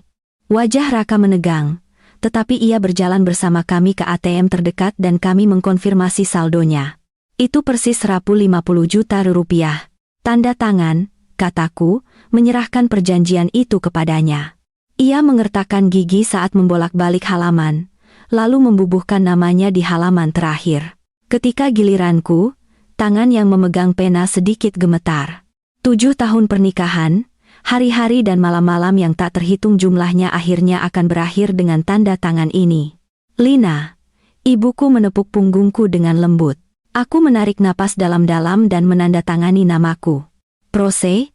Wajah Raka menegang, tetapi ia berjalan bersama kami ke ATM terdekat dan kami mengkonfirmasi saldonya. "Itu persis 50 juta rupiah. Tanda tangan," kataku, menyerahkan perjanjian itu kepadanya. Ia mengertakkan gigi saat membolak-balik halaman, lalu membubuhkan namanya di halaman terakhir. Ketika giliranku, tangan yang memegang pena sedikit gemetar. 7 tahun pernikahan, hari-hari dan malam-malam yang tak terhitung jumlahnya akhirnya akan berakhir dengan tanda tangan ini. "Lina," ibuku menepuk punggungku dengan lembut. Aku menarik napas dalam-dalam dan menandatangani namaku. "Prose,"